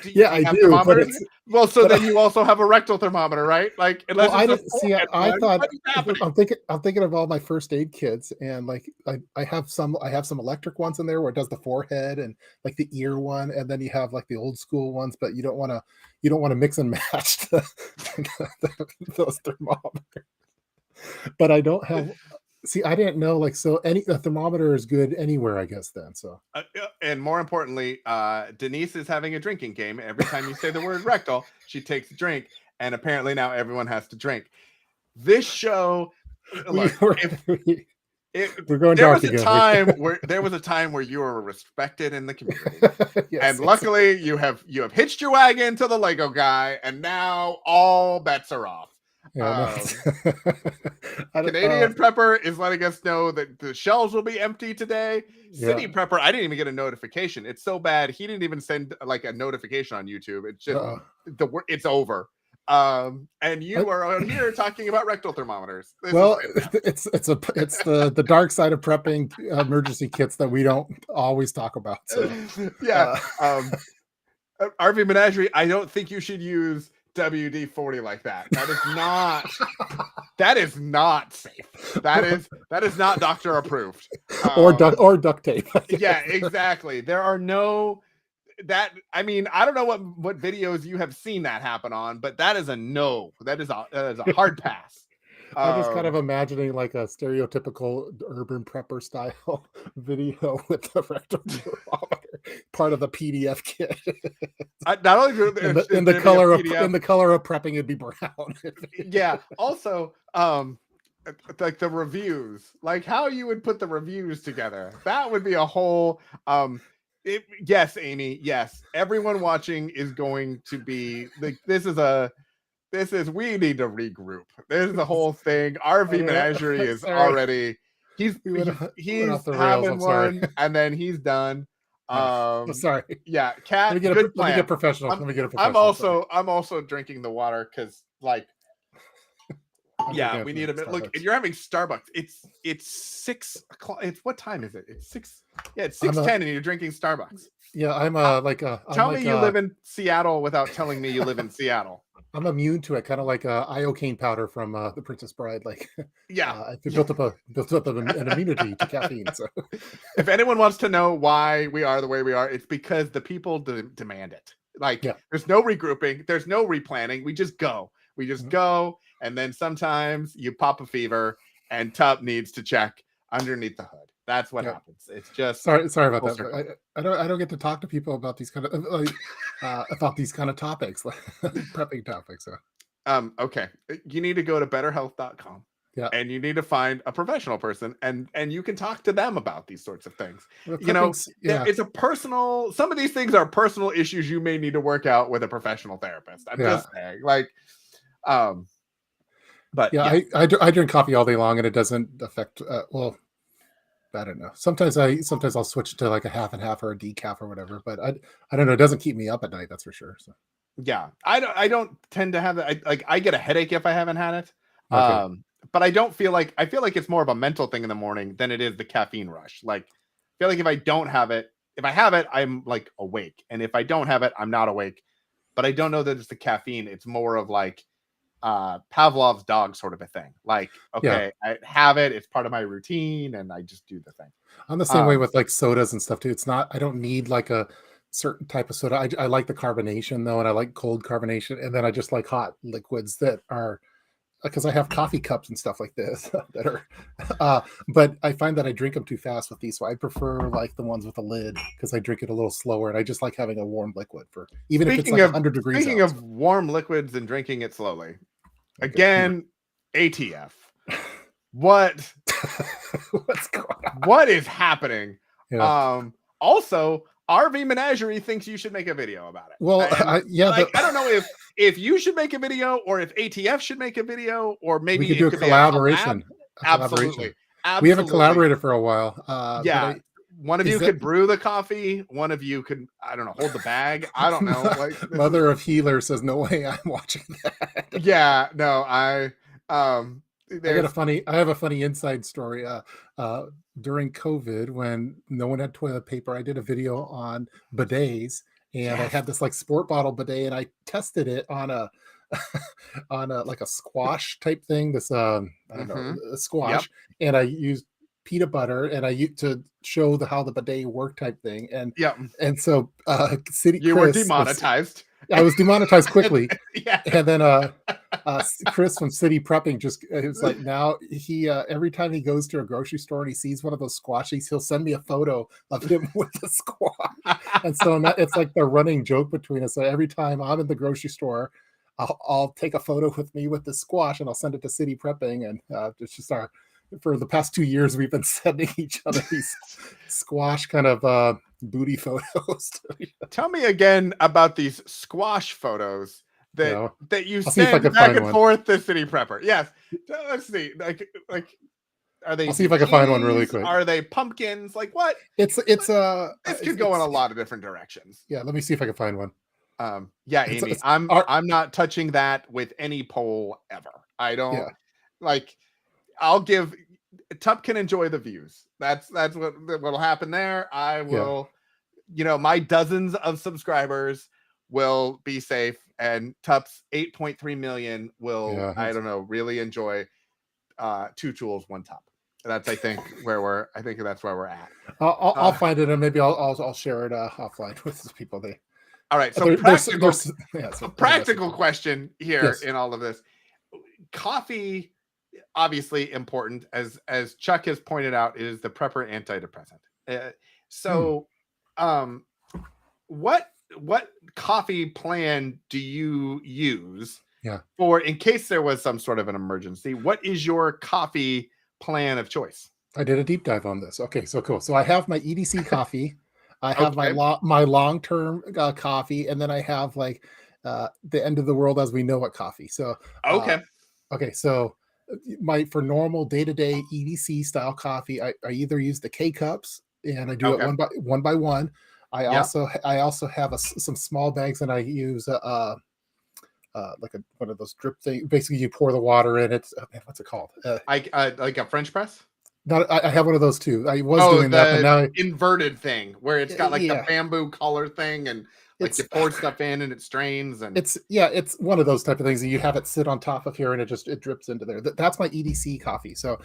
yeah, Do you I have do, but thermometers? it's Well, so but then you also have a rectal thermometer, right? Like, well, unless I it's a didn't see. forehead I one, thought what is happening? I'm thinking of all my first aid kits, and like I have some electric ones in there where it does the forehead and like the ear one, and then you have like the old school ones, but you don't want to mix and match those thermometers. But I don't have. See, I didn't know, like, so a thermometer is good anywhere, I guess, then. So And more importantly, Denise is having a drinking game. Every time you say the word rectal, she takes a drink, and apparently now everyone has to drink. This show, we look, were if we're going there dark was a again. time where you were respected in the community, Yes, and luckily you have hitched your wagon to the Lego guy, and now all bets are off. yeah, no, Canadian Prepper is letting us know that the shelves will be empty today. City yeah. Prepper, I didn't even get a notification. It's so bad he didn't even send like a notification on YouTube. It's just it's over. And you are out here talking about rectal thermometers. Well, it's the dark side of prepping emergency kits that we don't always talk about. So yeah. RV Menagerie, I don't think you should use WD-40 like that. That is not safe. That is not doctor approved. Or duct tape. Yeah, exactly. There are no I mean, I don't know what videos you have seen that happen on, but that is a no. That is a hard pass. I'm just kind of imagining like a stereotypical urban prepper style video with the rectal thermometer, part of the PDF kit. Not only in the color of prepping, it'd be brown. Yeah. Also, like the reviews, like how you would put the reviews together. That would be a whole. Yes, Amy. Yes, everyone watching is going to be like, we need to regroup. This is the whole thing. RV Menagerie is already he's having one and then he's done. Sorry. Yeah, Cat. Let me get professional. I'm also drinking the water because like yeah, we need a bit. Look, and you're having Starbucks. It's 6 o'clock. It's what time is it? It's 6. Yeah, it's 6:10, and you're drinking Starbucks. Yeah, I'm tell me you live in Seattle without telling me you live in Seattle. I'm immune to it, kind of like iocane powder from The Princess Bride. Like, yeah, I built up an immunity to caffeine. So, if anyone wants to know why we are the way we are, it's because the people demand it. Like, there's no regrouping, there's no replanning. We just go. Go, and then sometimes you pop a fever, and Tup needs to check underneath the hood. That's what happens. It's just sorry about that. I don't get to talk to people about these kind of topics, like prepping topics. So. Okay, you need to go to betterhealth.com. Yeah, and you need to find a professional person, and you can talk to them about these sorts of things. It's a personal. Some of these things are personal issues you may need to work out with a professional therapist. I'm just saying, like, but I drink coffee all day long, and it doesn't affect. Well, I don't know. Sometimes I'll switch to like a half and half or a decaf or whatever. But I don't know. It doesn't keep me up at night. That's for sure. So yeah, I don't tend to have that. I get a headache if I haven't had it. Okay. But I feel like it's more of a mental thing in the morning than it is the caffeine rush. Like, I feel like if I don't have it, if I have it, I'm like awake, and if I don't have it, I'm not awake. But I don't know that it's the caffeine. It's more of like Pavlov's dog sort of a thing. Like, okay, I have it, it's part of my routine, and I just do the thing. I'm the same way with like sodas and stuff too. It's not, I don't need like a certain type of soda. I like the carbonation though, and I like cold carbonation, and then I just like hot liquids that are, because I have coffee cups and stuff like this that are but I find that I drink them too fast with these, so I prefer like the ones with a lid because I drink it a little slower, and I just like having a warm liquid for even if it's like 100 degrees. Speaking of warm liquids and drinking it slowly, again, ATF. What's going on? What is happening? Yeah. Also, RV Menagerie thinks you should make a video about it. Well, And I don't know if you should make a video or if ATF should make a video or we maybe could do it a could be a collab. collaboration. A collaboration. Absolutely. We haven't Absolutely. collaborated for a while. But Yeah. One of is you that- could brew the coffee. One of you could, I don't know, hold the bag. I don't know. Like Mother of Healer says, "No way, I'm watching that." Yeah, no, I have a funny inside story. During COVID, when no one had toilet paper, I did a video on bidets, and I had this like sport bottle bidet, and I tested it on a on a like a squash type thing. This I don't know, a squash, and I used peanut butter, and I used to show how the bidet worked type thing, and so you were demonetized. I was demonetized quickly. Yeah. And then Chris from City Prepping it was like, now he every time he goes to a grocery store and he sees one of those squashies, he'll send me a photo of him with the squash. And so it's like the running joke between us. So every time I'm in the grocery store, I'll take a photo with me with the squash and I'll send it to City Prepping, and it's just for the past 2 years we've been sending each other these squash kind of booty photos. Tell me again about these squash photos that you send back and forth to City Prepper. Yes. Let's see. Like are they? I'll see if I can find one really quick. Are they pumpkins? Like what? This could go in a lot of different directions. Yeah, let me see if I can find one. Yeah, Amy, I'm not touching that with any poll ever. I don't like. I'll give Tup can enjoy the views. That's what'll happen there. I will, my dozens of subscribers will be safe, and Tup's 8.3 million will, I don't know, really enjoy 2 tools, 1 Tup. That's I think that's where we're at. I'll find it, and maybe I'll share it offline with people. All right. So practical question here in all of this. Coffee, obviously important, as Chuck has pointed out, is the prepper antidepressant. What coffee plan do you use for in case there was some sort of an emergency? What is your coffee plan of choice? I did a deep dive on this. Okay, so cool. So I have my EDC coffee. I have my long-term coffee, and then I have like the end of the world as we know it coffee. So so for normal day-to-day EDC style coffee, I either use the K cups, and I do it one by one. I also have some small bags, and I use like one of those drip things. Basically, you pour the water in. It's what's it called? Like a French press. I have one of those too. I was doing that, but now inverted thing where it's got like the bamboo collar thing, and like you pour stuff in and it strains, and it's one of those type of things that you have it sit on top of here and it drips into there. That's my EDC coffee. So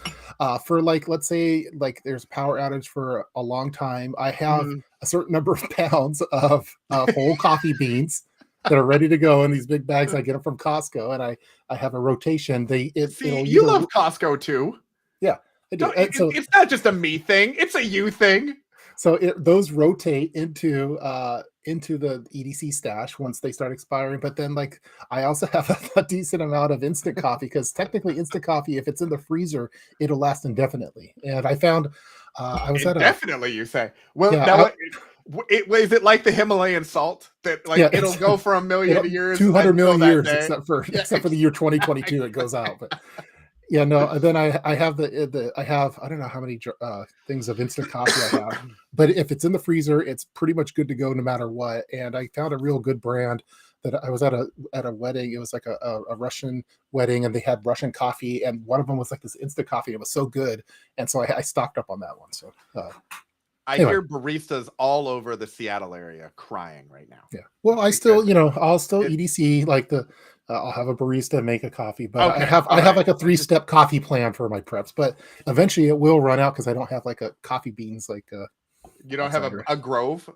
for like, let's say like there's a power outage for a long time, I have a certain number of pounds of whole coffee beans that are ready to go in these big bags. I get them from Costco, and I have a rotation. You love Costco too. Yeah. It's not just a me thing; it's a you thing. So those rotate into the EDC stash once they start expiring. But then, like, I also have a decent amount of instant coffee, because technically, instant coffee, if it's in the freezer, it'll last indefinitely. And I found indefinitely. You say, well, is it like the Himalayan salt that it'll go for 1,000,000 years, 200 million years, except for the year 2022, it goes out. But yeah, no. Then I have I don't know how many things of instant coffee I have, but if it's in the freezer, it's pretty much good to go no matter what. And I found a real good brand that I was at a wedding. It was like a Russian wedding, and they had Russian coffee, and one of them was like this instant coffee. It was so good, and so I stocked up on that one. So I hear baristas all over the Seattle area crying right now. Yeah. Well, I'll still EDC like I'll have a barista make a coffee, but I have like a 3-step coffee plan for my preps, but eventually it will run out because I don't have like a coffee beans like you don't have a grove.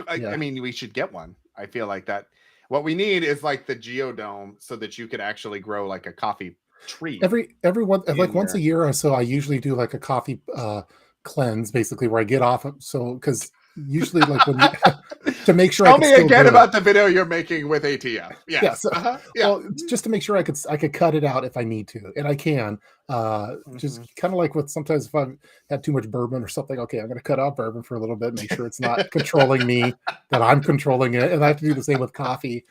I mean, we should get one. I feel like that. What we need is like the geodome so that you could actually grow like a coffee tree. Once a year or so, I usually do like a coffee cleanse, basically, where I get off. So because usually like when you to make sure I Tell could me still again do about it. the video you're making with ATF. Yes. Yeah, so Yeah. well, it's just to make sure I could cut it out if I need to, and I can. Just Mhm. kind of like with sometimes if I've had too much bourbon or something, okay, I'm going to cut out bourbon for a little bit, make sure it's not controlling me, that I'm controlling it, and I have to do the same with coffee.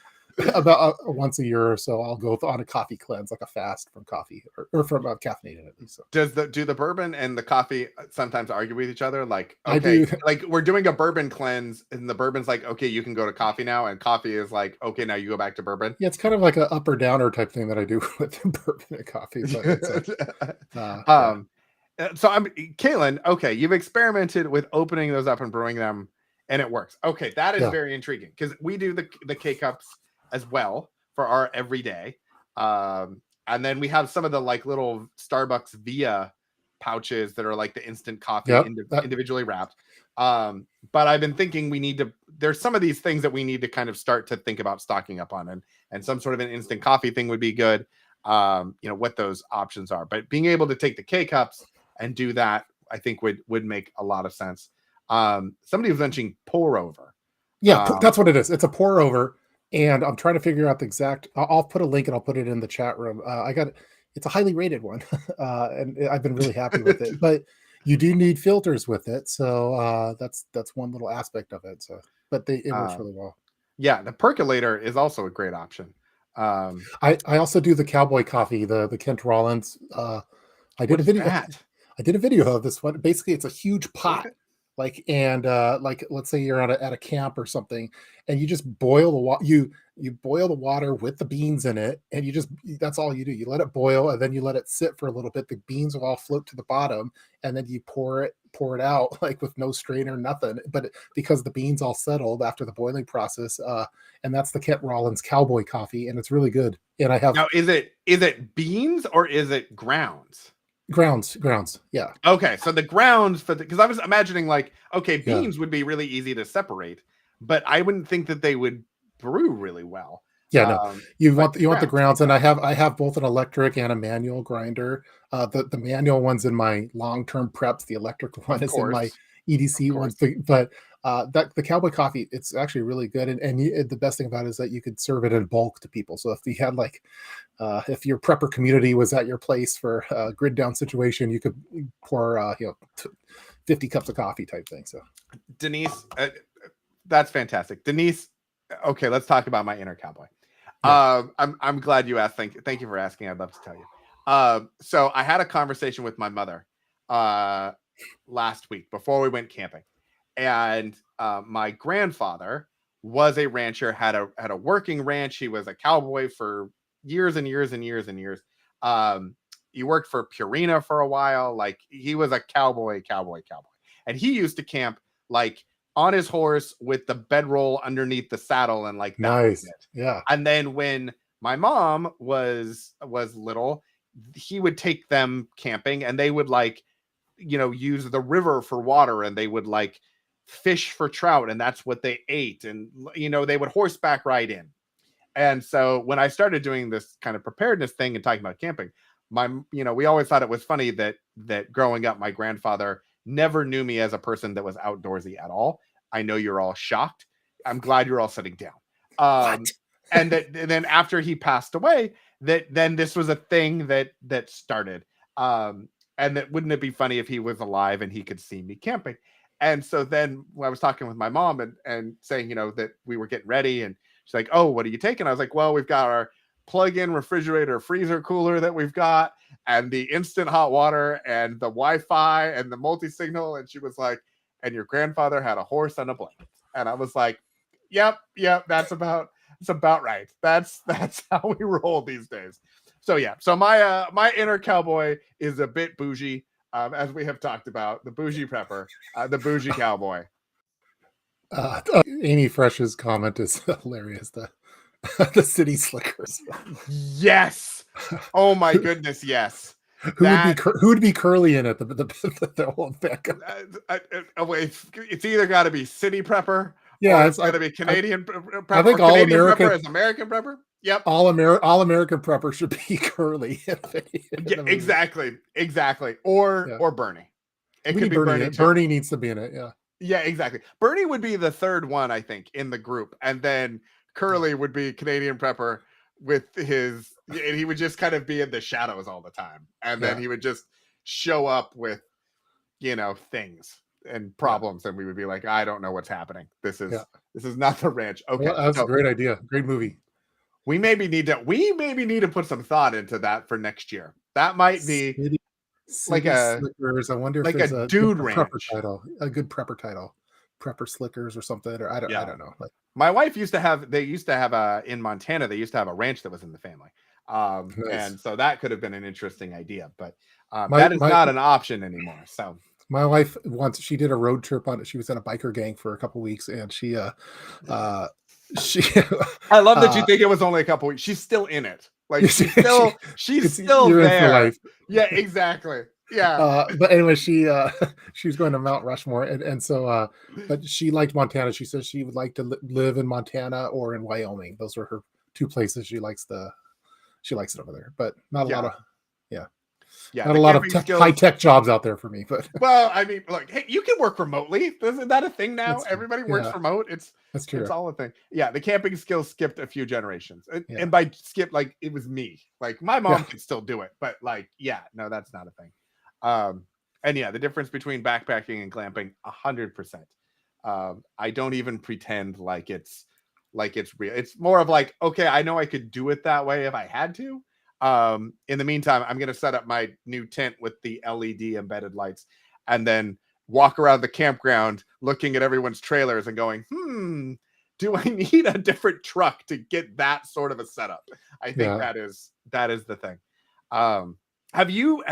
About once a year or so, I'll go on a coffee cleanse, like a fast from coffee or from caffeinated at least. So Do the bourbon and the coffee sometimes argue with each other? Like, I okay, do. like we're doing a bourbon cleanse, and the bourbon's like, okay, you can go to coffee now, and coffee is like, okay, now you go back to bourbon. Yeah, it's kind of like a upper downer type thing that I do with bourbon and coffee, but it's yeah. um, so I'm Caitlin. Okay, you've experimented with opening those up and brewing them, and it works. Okay, that is Yeah. very intriguing because we do the K cups as well for our everyday. And then we have some of the like little Starbucks Via pouches that are like the instant coffee Yep. individually wrapped. But I've been thinking there's some of these things that we need to kind of start to think about stocking up on, and some sort of an instant coffee thing would be good. What those options are, but being able to take the K cups and do that, I think would make a lot of sense. Somebody was mentioning pour over. Yeah, that's what it is. It's a pour over, and I'm trying to figure out the exact. I'll put a link and I'll put it in the chat room. It's a highly rated one, and I've been really happy with it. But you do need filters with it, so that's one little aspect of it. So, but it works really well. Yeah, the percolator is also a great option. I also do the cowboy coffee, the Kent Rollins. I did what a is video. that? I did a video of this one. Basically, it's a huge pot, like like let's say you're at a camp or something, and you just boil the water. You boil the water with the beans in it, and that's all you do. You let it boil, and then you let it sit for a little bit. The beans will all float to the bottom, and then you pour it out like with no strainer, nothing. But because the beans all settled after the boiling process, and that's the Kent Rollins Cowboy Coffee, and it's really good. And I have Now, is it beans or is it grounds? grounds. Yeah. Okay, so the grounds because I was imagining like, okay, Yeah. beans would be really easy to separate, but I wouldn't think that they would brew really well. Yeah, no. You But want the grounds, and I have both an electric and a manual grinder. The manual one's in my long-term preps. The electric one Of is in my course, EDC of ones. course. But that the Cowboy Coffee, it's actually really good. And the best thing about it is that you could serve it in bulk to people. So if you had like, if your prepper community was at your place for a grid down situation, you could pour 50 cups of coffee type thing. So Denise, that's fantastic. Denise, okay, let's talk about my inner cowboy. Yeah. I'm glad you asked. Thank you for asking. I'd love to tell you. So I had a conversation with my mother last week before we went camping, and my grandfather was a rancher, had a working ranch. He was a cowboy for years and years and years and years. He worked for Purina for a while. Like he was a cowboy, and he used to camp like on his horse with the bedroll underneath the saddle, and like that was Nice. it. Yeah. And then when my mom was little, he would take them camping, and they would like, use the river for water, and they would like fish for trout, and that's what they ate. And they would horseback ride in. And so when I started doing this kind of preparedness thing and talking about camping, we always thought it was funny that growing up, my grandfather never knew me as a person that was outdoorsy at all. I know you're all shocked. I'm glad you're all sitting down. What? And then after he passed away, then this was a thing that started. And that wouldn't it be funny if he was alive and he could see me camping? And so then when I was talking with my mom and saying, that we were getting ready, and she's like, "Oh, what are you taking?" I was like, "Well, we've got our plug-in refrigerator freezer cooler that we've got, and the instant hot water, and the Wi-Fi, and the multi-signal." And she was like, "And your grandfather had a horse and a blanket." And I was like, Yep, that's about right. That's how we roll these days. So yeah, so my inner cowboy is a bit bougie, as we have talked about, the bougie prepper, the bougie cowboy. Amy Fresh's comment is hilarious. The city slickers. Yes. Oh my goodness, yes. Who would be Curly in it? The old backup. It's either got to be city prepper. Yeah, or it's got to be Canadian prepper. I think all Canadian American prepper is American prepper. Yep. All American prepper should be Curly. Yeah, exactly. Or Bernie. It could be Bernie too. Bernie needs to be in it. Yeah. Yeah, exactly. Bernie would be the third one, I think, in the group, and then Curly would be Canadian Prepper with and he would just kind of be in the shadows all the time, and then Yeah, he would just show up with things and yeah, problems, and we would be like, I don't know what's happening. yeah. This is not the ranch. Okay, Well, that's a so great idea. Great movie. we maybe need to put some thought into that for next year. That might be City like City a Slickers. I wonder if like a there's dude a prepper ranch. title, a good prepper title, Prepper Slickers or something, or I Yeah. don't know. Like, My wife used to have a in Montana, they used to have a ranch that was in the family. nice. And so that could have been an interesting idea, but My that is my not an option anymore. So my wife once she did a road trip on it. She was in a biker gang for a couple weeks, and uh she I love that you uh think it was only a couple weeks. She's still in it. Like she, she's it's still you're in for there. life. Yeah, exactly. Yeah. But anyway, she was going to Mount Rushmore, and so but she liked Montana. She says she would like to live in Montana or in Wyoming. Those are her two places she likes it over there. But not a lot Yeah. of yeah, Yeah. not a The lot of camping high skills. tech jobs out there for me. But Well, I mean, look, hey, you can work remotely. Isn't that a thing now? that's Everybody works yeah, remote. that's It's true. all a thing. Yeah, the camping skills skipped a few generations. And, Yeah, and by skip, like it was me. Like my yeah, mom could still do it, but like, yeah, no, that's not a thing. Um, and yeah, the difference between backpacking and glamping, 100%. I don't even pretend like it's real. It's more of like, okay, I know I could do it that way if I had to. In the meantime, I'm gonna set up my new tent with the LED embedded lights, and then walk around the campground looking at everyone's trailers and going, do I need a different truck to get that sort of a setup? I think yeah. that is the thing. Um, have you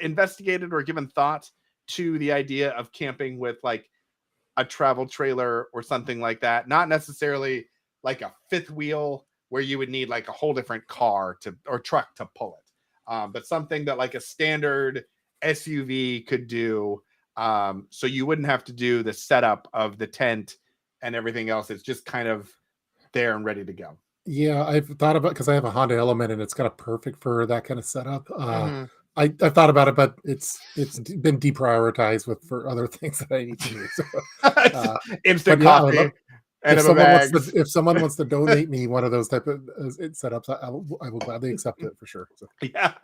investigated or given thought to the idea of camping with like a travel trailer or something like that? Not necessarily like a fifth wheel where you would need like a whole different car to or truck to pull it, but something that like a standard SUV could do. So you wouldn't have to do the setup of the tent and everything else. It's just kind of there and ready to go. Yeah, I've thought about because I have a Honda Element and it's kind of perfect for that kind of setup. Mhm. I've thought about it, but been deprioritized with for other things that I need to do. So, uh, Instant but yeah, I would coffee, love enema bags. if someone wants to donate me one of those type of setups, I will gladly accept it for sure. So, Yeah,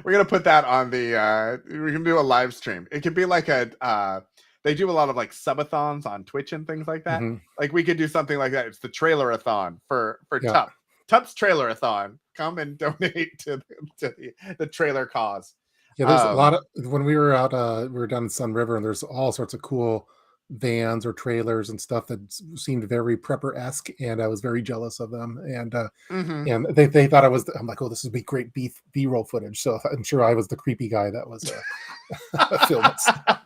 we're gonna put that on the. We can do a live stream. It could be like a. They do a lot of like subathons on Twitch and things like that. mhm, Like we could do something like that. It's the trailer-a-thon for yeah. Tup. Tup's trailer-a-thon. Come and donate to the trailer cause. Yeah, there's a lot Um, of when we were out, we were down in Sun River, and there's all sorts of cool vans or trailers and stuff that seemed very prepper-esque, and I was very jealous of them. mhm. And they thought I was. I'm like, oh, this would be great B-roll footage. So I'm sure I was the creepy guy that was filming stuff.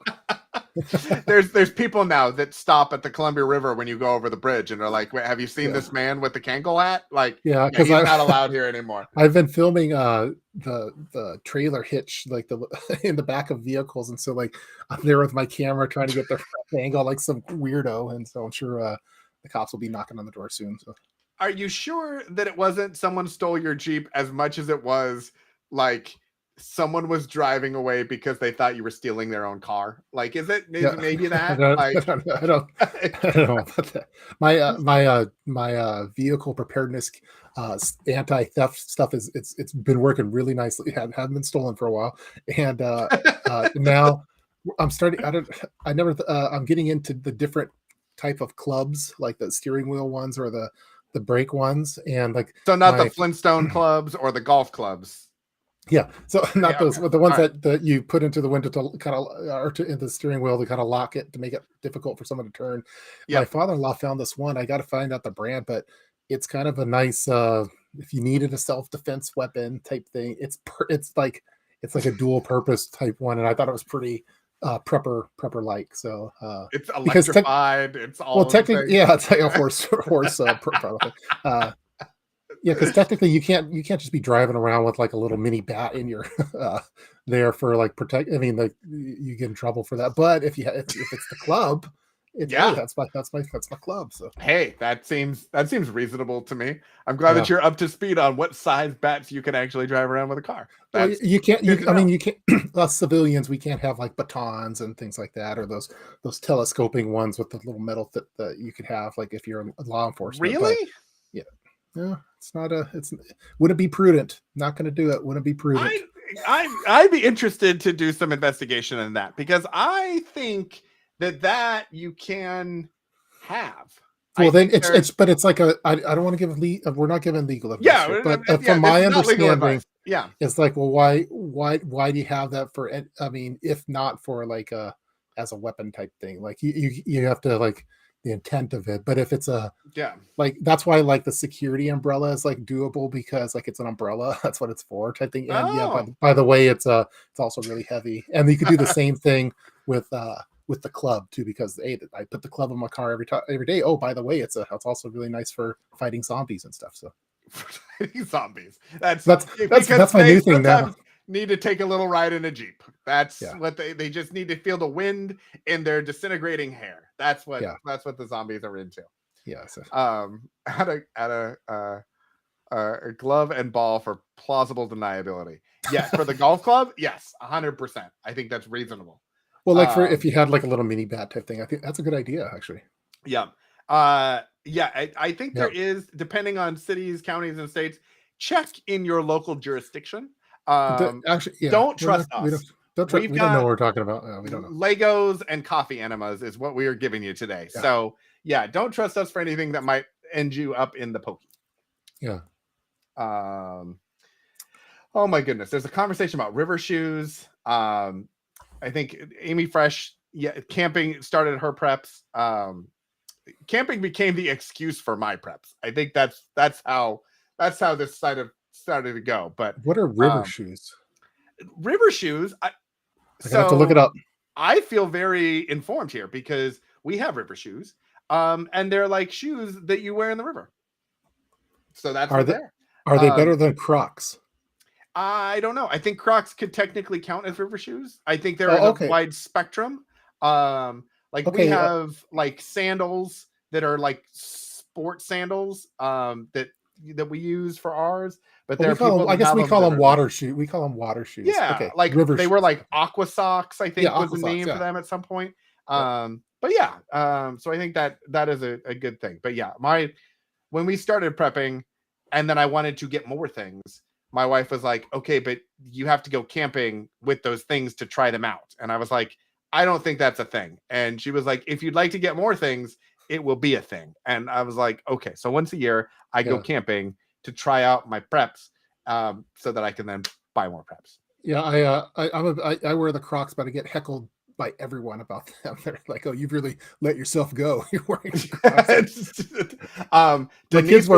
There's people now that stop at the Columbia River when you go over the bridge and are like, "Wait, have you seen Yeah, this man with the Kangol hat?" Like, yeah, yeah, because he's not allowed here anymore. I've been filming the trailer hitch like the in the back of vehicles, and so like I'm there with my camera trying to get the front angle like some weirdo, and so I'm sure the cops will be knocking on the door soon. So Are you sure that it wasn't someone stole your Jeep as much as it was like someone was driving away because they thought you were stealing their own car? Like, is it yeah, maybe I that? don't, I Like, don't, I don't, I don't know about that. My vehicle preparedness anti-theft stuff is it's been working really nicely. Haven't been stolen for a while, and now I'm starting. I'm getting into the different type of clubs, like the steering wheel ones or the brake ones, and like so not the my Flintstone clubs or the golf clubs. yeah, so not Yeah, those, okay. but the ones All right. that you put into the window to kind of or in the steering wheel to kind of lock it to make it difficult for someone to turn. My Yep. father-in-law found this one. I got to find out the brand, but it's kind of a nice if you needed a self-defense weapon type thing. It's like a dual purpose type one, and I thought it was pretty prepper like. So It's because electrified. It's well, all of the technically, things. yeah, it's like a horse probably. Uh, yeah, because technically you can't just be driving around with like a little mini bat in your there for like protect. I mean, like you get in trouble for that. But if it's the club, It's hey, Yeah. that's my club. So Hey, that seems reasonable to me. I'm glad yeah. that you're up to speed on what size bats you can actually drive around with a car. Well, That's you can't. good to I know. mean, you can't. Us civilians, we can't have like batons and things like that, or those telescoping ones with the little metal that you could have, like if you're in law enforcement. But Really? yeah, no, it's not a. It's wouldn't be prudent. Not going to do it. Wouldn't be prudent. I'd be interested to do some investigation in that because I think that you can have. I Well, then think there's but it's like I don't want to give we're not giving legal advice yeah, here, but yeah. from This my is not legal understanding, advice. Yeah. it's like, well, why do you have that for? I mean, if not for like a as a weapon type thing, like you have to like the intent of it. But if it's a Yeah. like that's why like the security umbrella is like doable because like it's an umbrella. That's what it's for type thing. And yeah, Oh. by the way, it's also really heavy, and you could do the same thing with the club too because hey, I put the club in my car every day. Oh, by the way, it's also really nice for fighting zombies and stuff. So Zombies. That's that's my they new thing now. sometimes need to take a little ride in a Jeep. That's Yeah, what they just need to feel the wind in their disintegrating hair. That's what yeah, the zombies are into. yeah. So, At a glove and ball for plausible deniability. Yeah, for the golf club, yes, 100%. I think that's reasonable. well, like for if you had like a little mini bat type thing, I think that's a good idea actually. Yeah. Yeah, I think Yeah. there is, depending on cities, counties, and states, check in your local jurisdiction. Actually, yeah, Don't trust we us. we don't know what we're talking about. We don't know. Legos and coffee enemas is what we are giving you today. Yeah. So yeah, don't trust us for anything that might end you up in the pokey. Yeah. Oh my goodness, there's a conversation about river shoes. I think Amy Fresh, yeah, camping started her preps. Camping became the excuse for my preps. I think that's how this started to go. But what are river shoes? River shoes. I have to look it up. I feel very informed here because we have river shoes, and they're like shoes that you wear in the river. So that's are they better than Crocs? I don't know. I think Crocs could technically count as river shoes. I think there is a wide spectrum. We have like sandals that are like sport sandals that we use for ours. But there are people I guess we call them water shoes. We call them water shoes. Yeah, okay. like river they shoes. were like aqua socks, I think Yeah, was the name for them at some point. But yeah, so I think that is a good thing. But yeah, when we started prepping and then I wanted to get more things, my wife was like, okay, but you have to go camping with those things to try them out. And I was like, I don't think that's a thing. And she was like, if you'd like to get more things, it will be a thing. And I was like, okay. So once a year I go camping to try out my preps so that I can then buy more preps. Yeah, I wear the Crocs, but I get heckled by everyone about them. They're like, "Oh, you've really let yourself go. You're wearing Crocs." The kids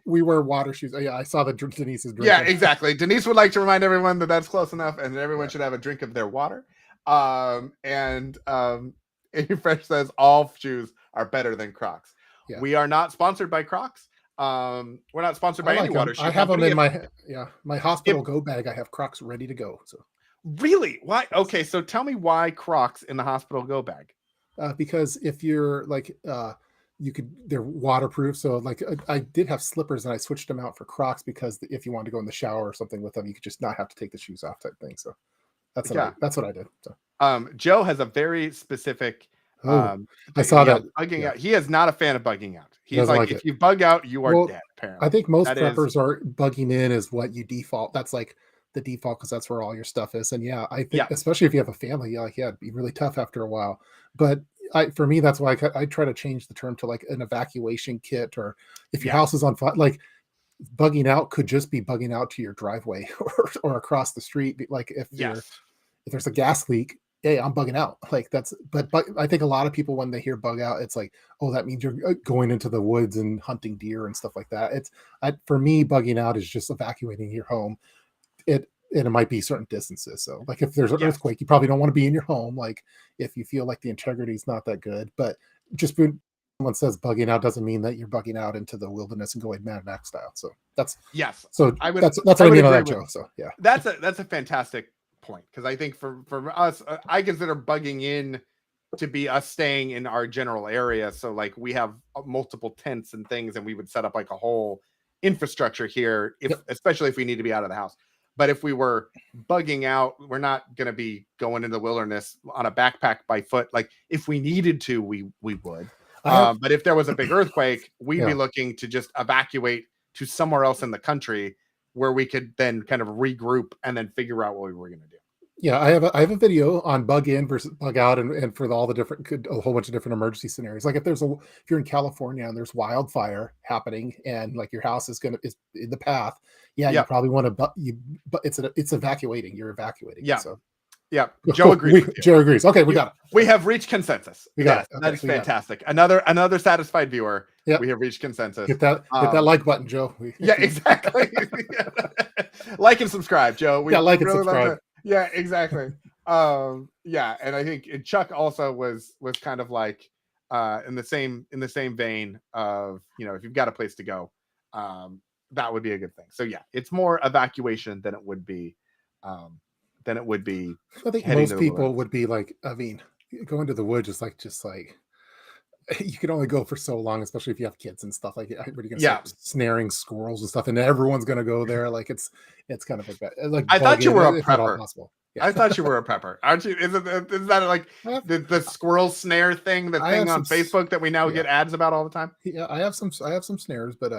we wear water shoes. Oh, yeah, I saw the Denise's drinking. Yeah, exactly. Denise would like to remind everyone that that's close enough, and everyone should have a drink of their water. Amy Fresh says all shoes are better than Crocs. Yeah. We are not sponsored by Crocs. We're not sponsored by any water shoe. I have them in my hospital go bag. I have Crocs ready to go. So really, why? Okay, so tell me why Crocs in the hospital go bag? Because if you're like they're waterproof. So like I did have slippers and I switched them out for Crocs because if you wanted to go in the shower or something with them, you could just not have to take the shoes off type thing. So that's what I did. So Joe has a very specific. I saw that bugging out. He is not a fan of bugging out. He's like if you bug out, you are dead. Apparently, I think most preppers are bugging in is what you default. That's like the default because that's where all your stuff is. And yeah, I think especially if you have a family, it'd be really tough after a while. But for me, that's why I try to change the term to like an evacuation kit, or if your house is on fire, like bugging out could just be bugging out to your driveway or across the street. Like if there's a gas leak. Hey, I'm bugging out. Like but I think a lot of people when they hear bug out, it's like, oh, that means you're going into the woods and hunting deer and stuff like that. For me, bugging out is just evacuating your home. It might be certain distances. So like if there's an earthquake, you probably don't want to be in your home. Like if you feel like the integrity is not that good, but just when someone says bugging out doesn't mean that you're bugging out into the wilderness and going Mad Max style. So that's So that's what I mean on that, Joe. So yeah, that's a fantastic point because I think for us, I consider bugging in to be us staying in our general area. So like we have multiple tents and things, and we would set up like a whole infrastructure here, especially if we need to be out of the house. But if we were bugging out, we're not going to be going into the wilderness on a backpack by foot. Like if we needed to, we would. But if there was a big earthquake, we'd be looking to just evacuate to somewhere else in the country where we could then kind of regroup and then figure out what we were going to do. Yeah, I have a video on bug in versus bug out, and for all the different, a whole bunch of different emergency scenarios. Like if you're in California and there's wildfire happening, and like your house is in the path, you probably want to, but it's evacuating. You're evacuating. Yeah. So. Yeah, Joe agrees. Joe agrees. Okay, we got it. We have reached consensus. We got it. Okay, that is fantastic. Another satisfied viewer. Yep. We have reached consensus. Hit that like button, Joe. Yeah, exactly. Like and subscribe, Joe. Like and subscribe. Yeah, exactly. Yeah, and I think Chuck also was kind of like in the same vein of, if you've got a place to go, that would be a good thing. So yeah, it's more evacuation than it would be. I think most people would be like, I mean, going to the woods is just like you can only go for so long, especially if you have kids and stuff. Like, everybody's gonna start snaring squirrels and stuff, and everyone's gonna go there. Like, it's kind of like I thought you were a prepper. Yeah. I thought you were a prepper, aren't you? Is that like the squirrel snare thing, the thing on Facebook that we now get ads about all the time? Yeah, I have some snares, but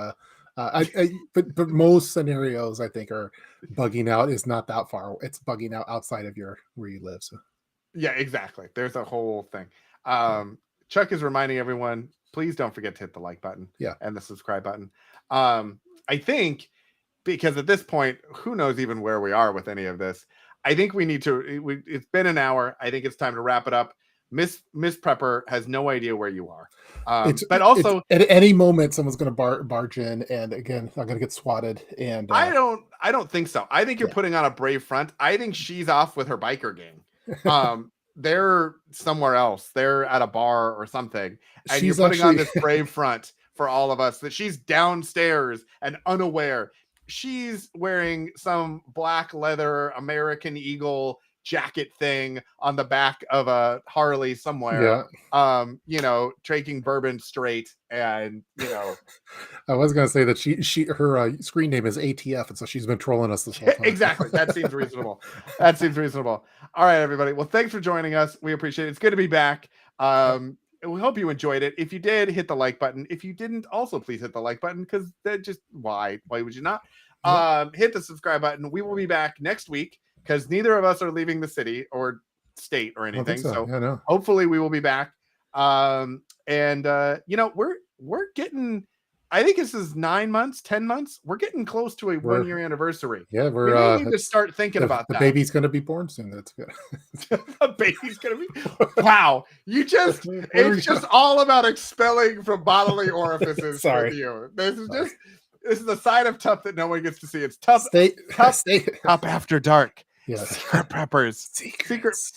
but most scenarios I think are bugging out is not that far. It's bugging out outside of where you live. So yeah, exactly. There's a whole thing. Chuck is reminding everyone, please don't forget to hit the like button and the subscribe button. I think because at this point, who knows even where we are with any of this. I think we need to, it's been an hour. I think it's time to wrap it up. Miss Prepper has no idea where you are. But also at any moment someone's going to barge in, and again, I'm going to get swatted. And I don't think so. I think you're putting on a brave front. I think she's off with her biker gang. They're somewhere else. They're at a bar or something. And you're putting on this brave front for all of us that she's downstairs and unaware. She's wearing some black leather American Eagle jacket thing on the back of a Harley somewhere. Taking bourbon straight, and I was gonna say that her screen name is ATF, and so she's been trolling us this whole time. Exactly. That seems reasonable. All right, everybody. Well, thanks for joining us. We appreciate it. It's good to be back. We hope you enjoyed it. If you did, hit the like button. If you didn't, also please hit the like button, because that just why would you not? Hit the subscribe button. We will be back next week, because neither of us are leaving the city or state or anything. So hopefully we will be back. We're getting, I think this is 9 months, 10 months. We're getting close to a 1 year anniversary. Yeah, we need to start thinking about that. The baby's going to be born soon. That's good. The baby's going to be. Wow. It's just all about expelling from bodily orifices. Sorry. With you. This is the side of tough that no one gets to see. It's tough. Stay up after dark. Yeah. Secret preppers.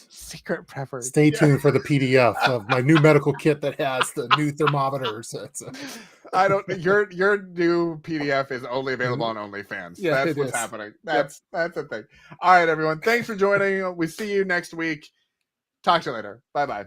Secret preppers. Stay tuned for the PDF of my new medical kit that has the new thermometers. Your new PDF is only available on OnlyFans. Yeah, that's what's happening. That's the thing. All right, everyone. Thanks for joining. We see you next week. Talk to you later. Bye-bye.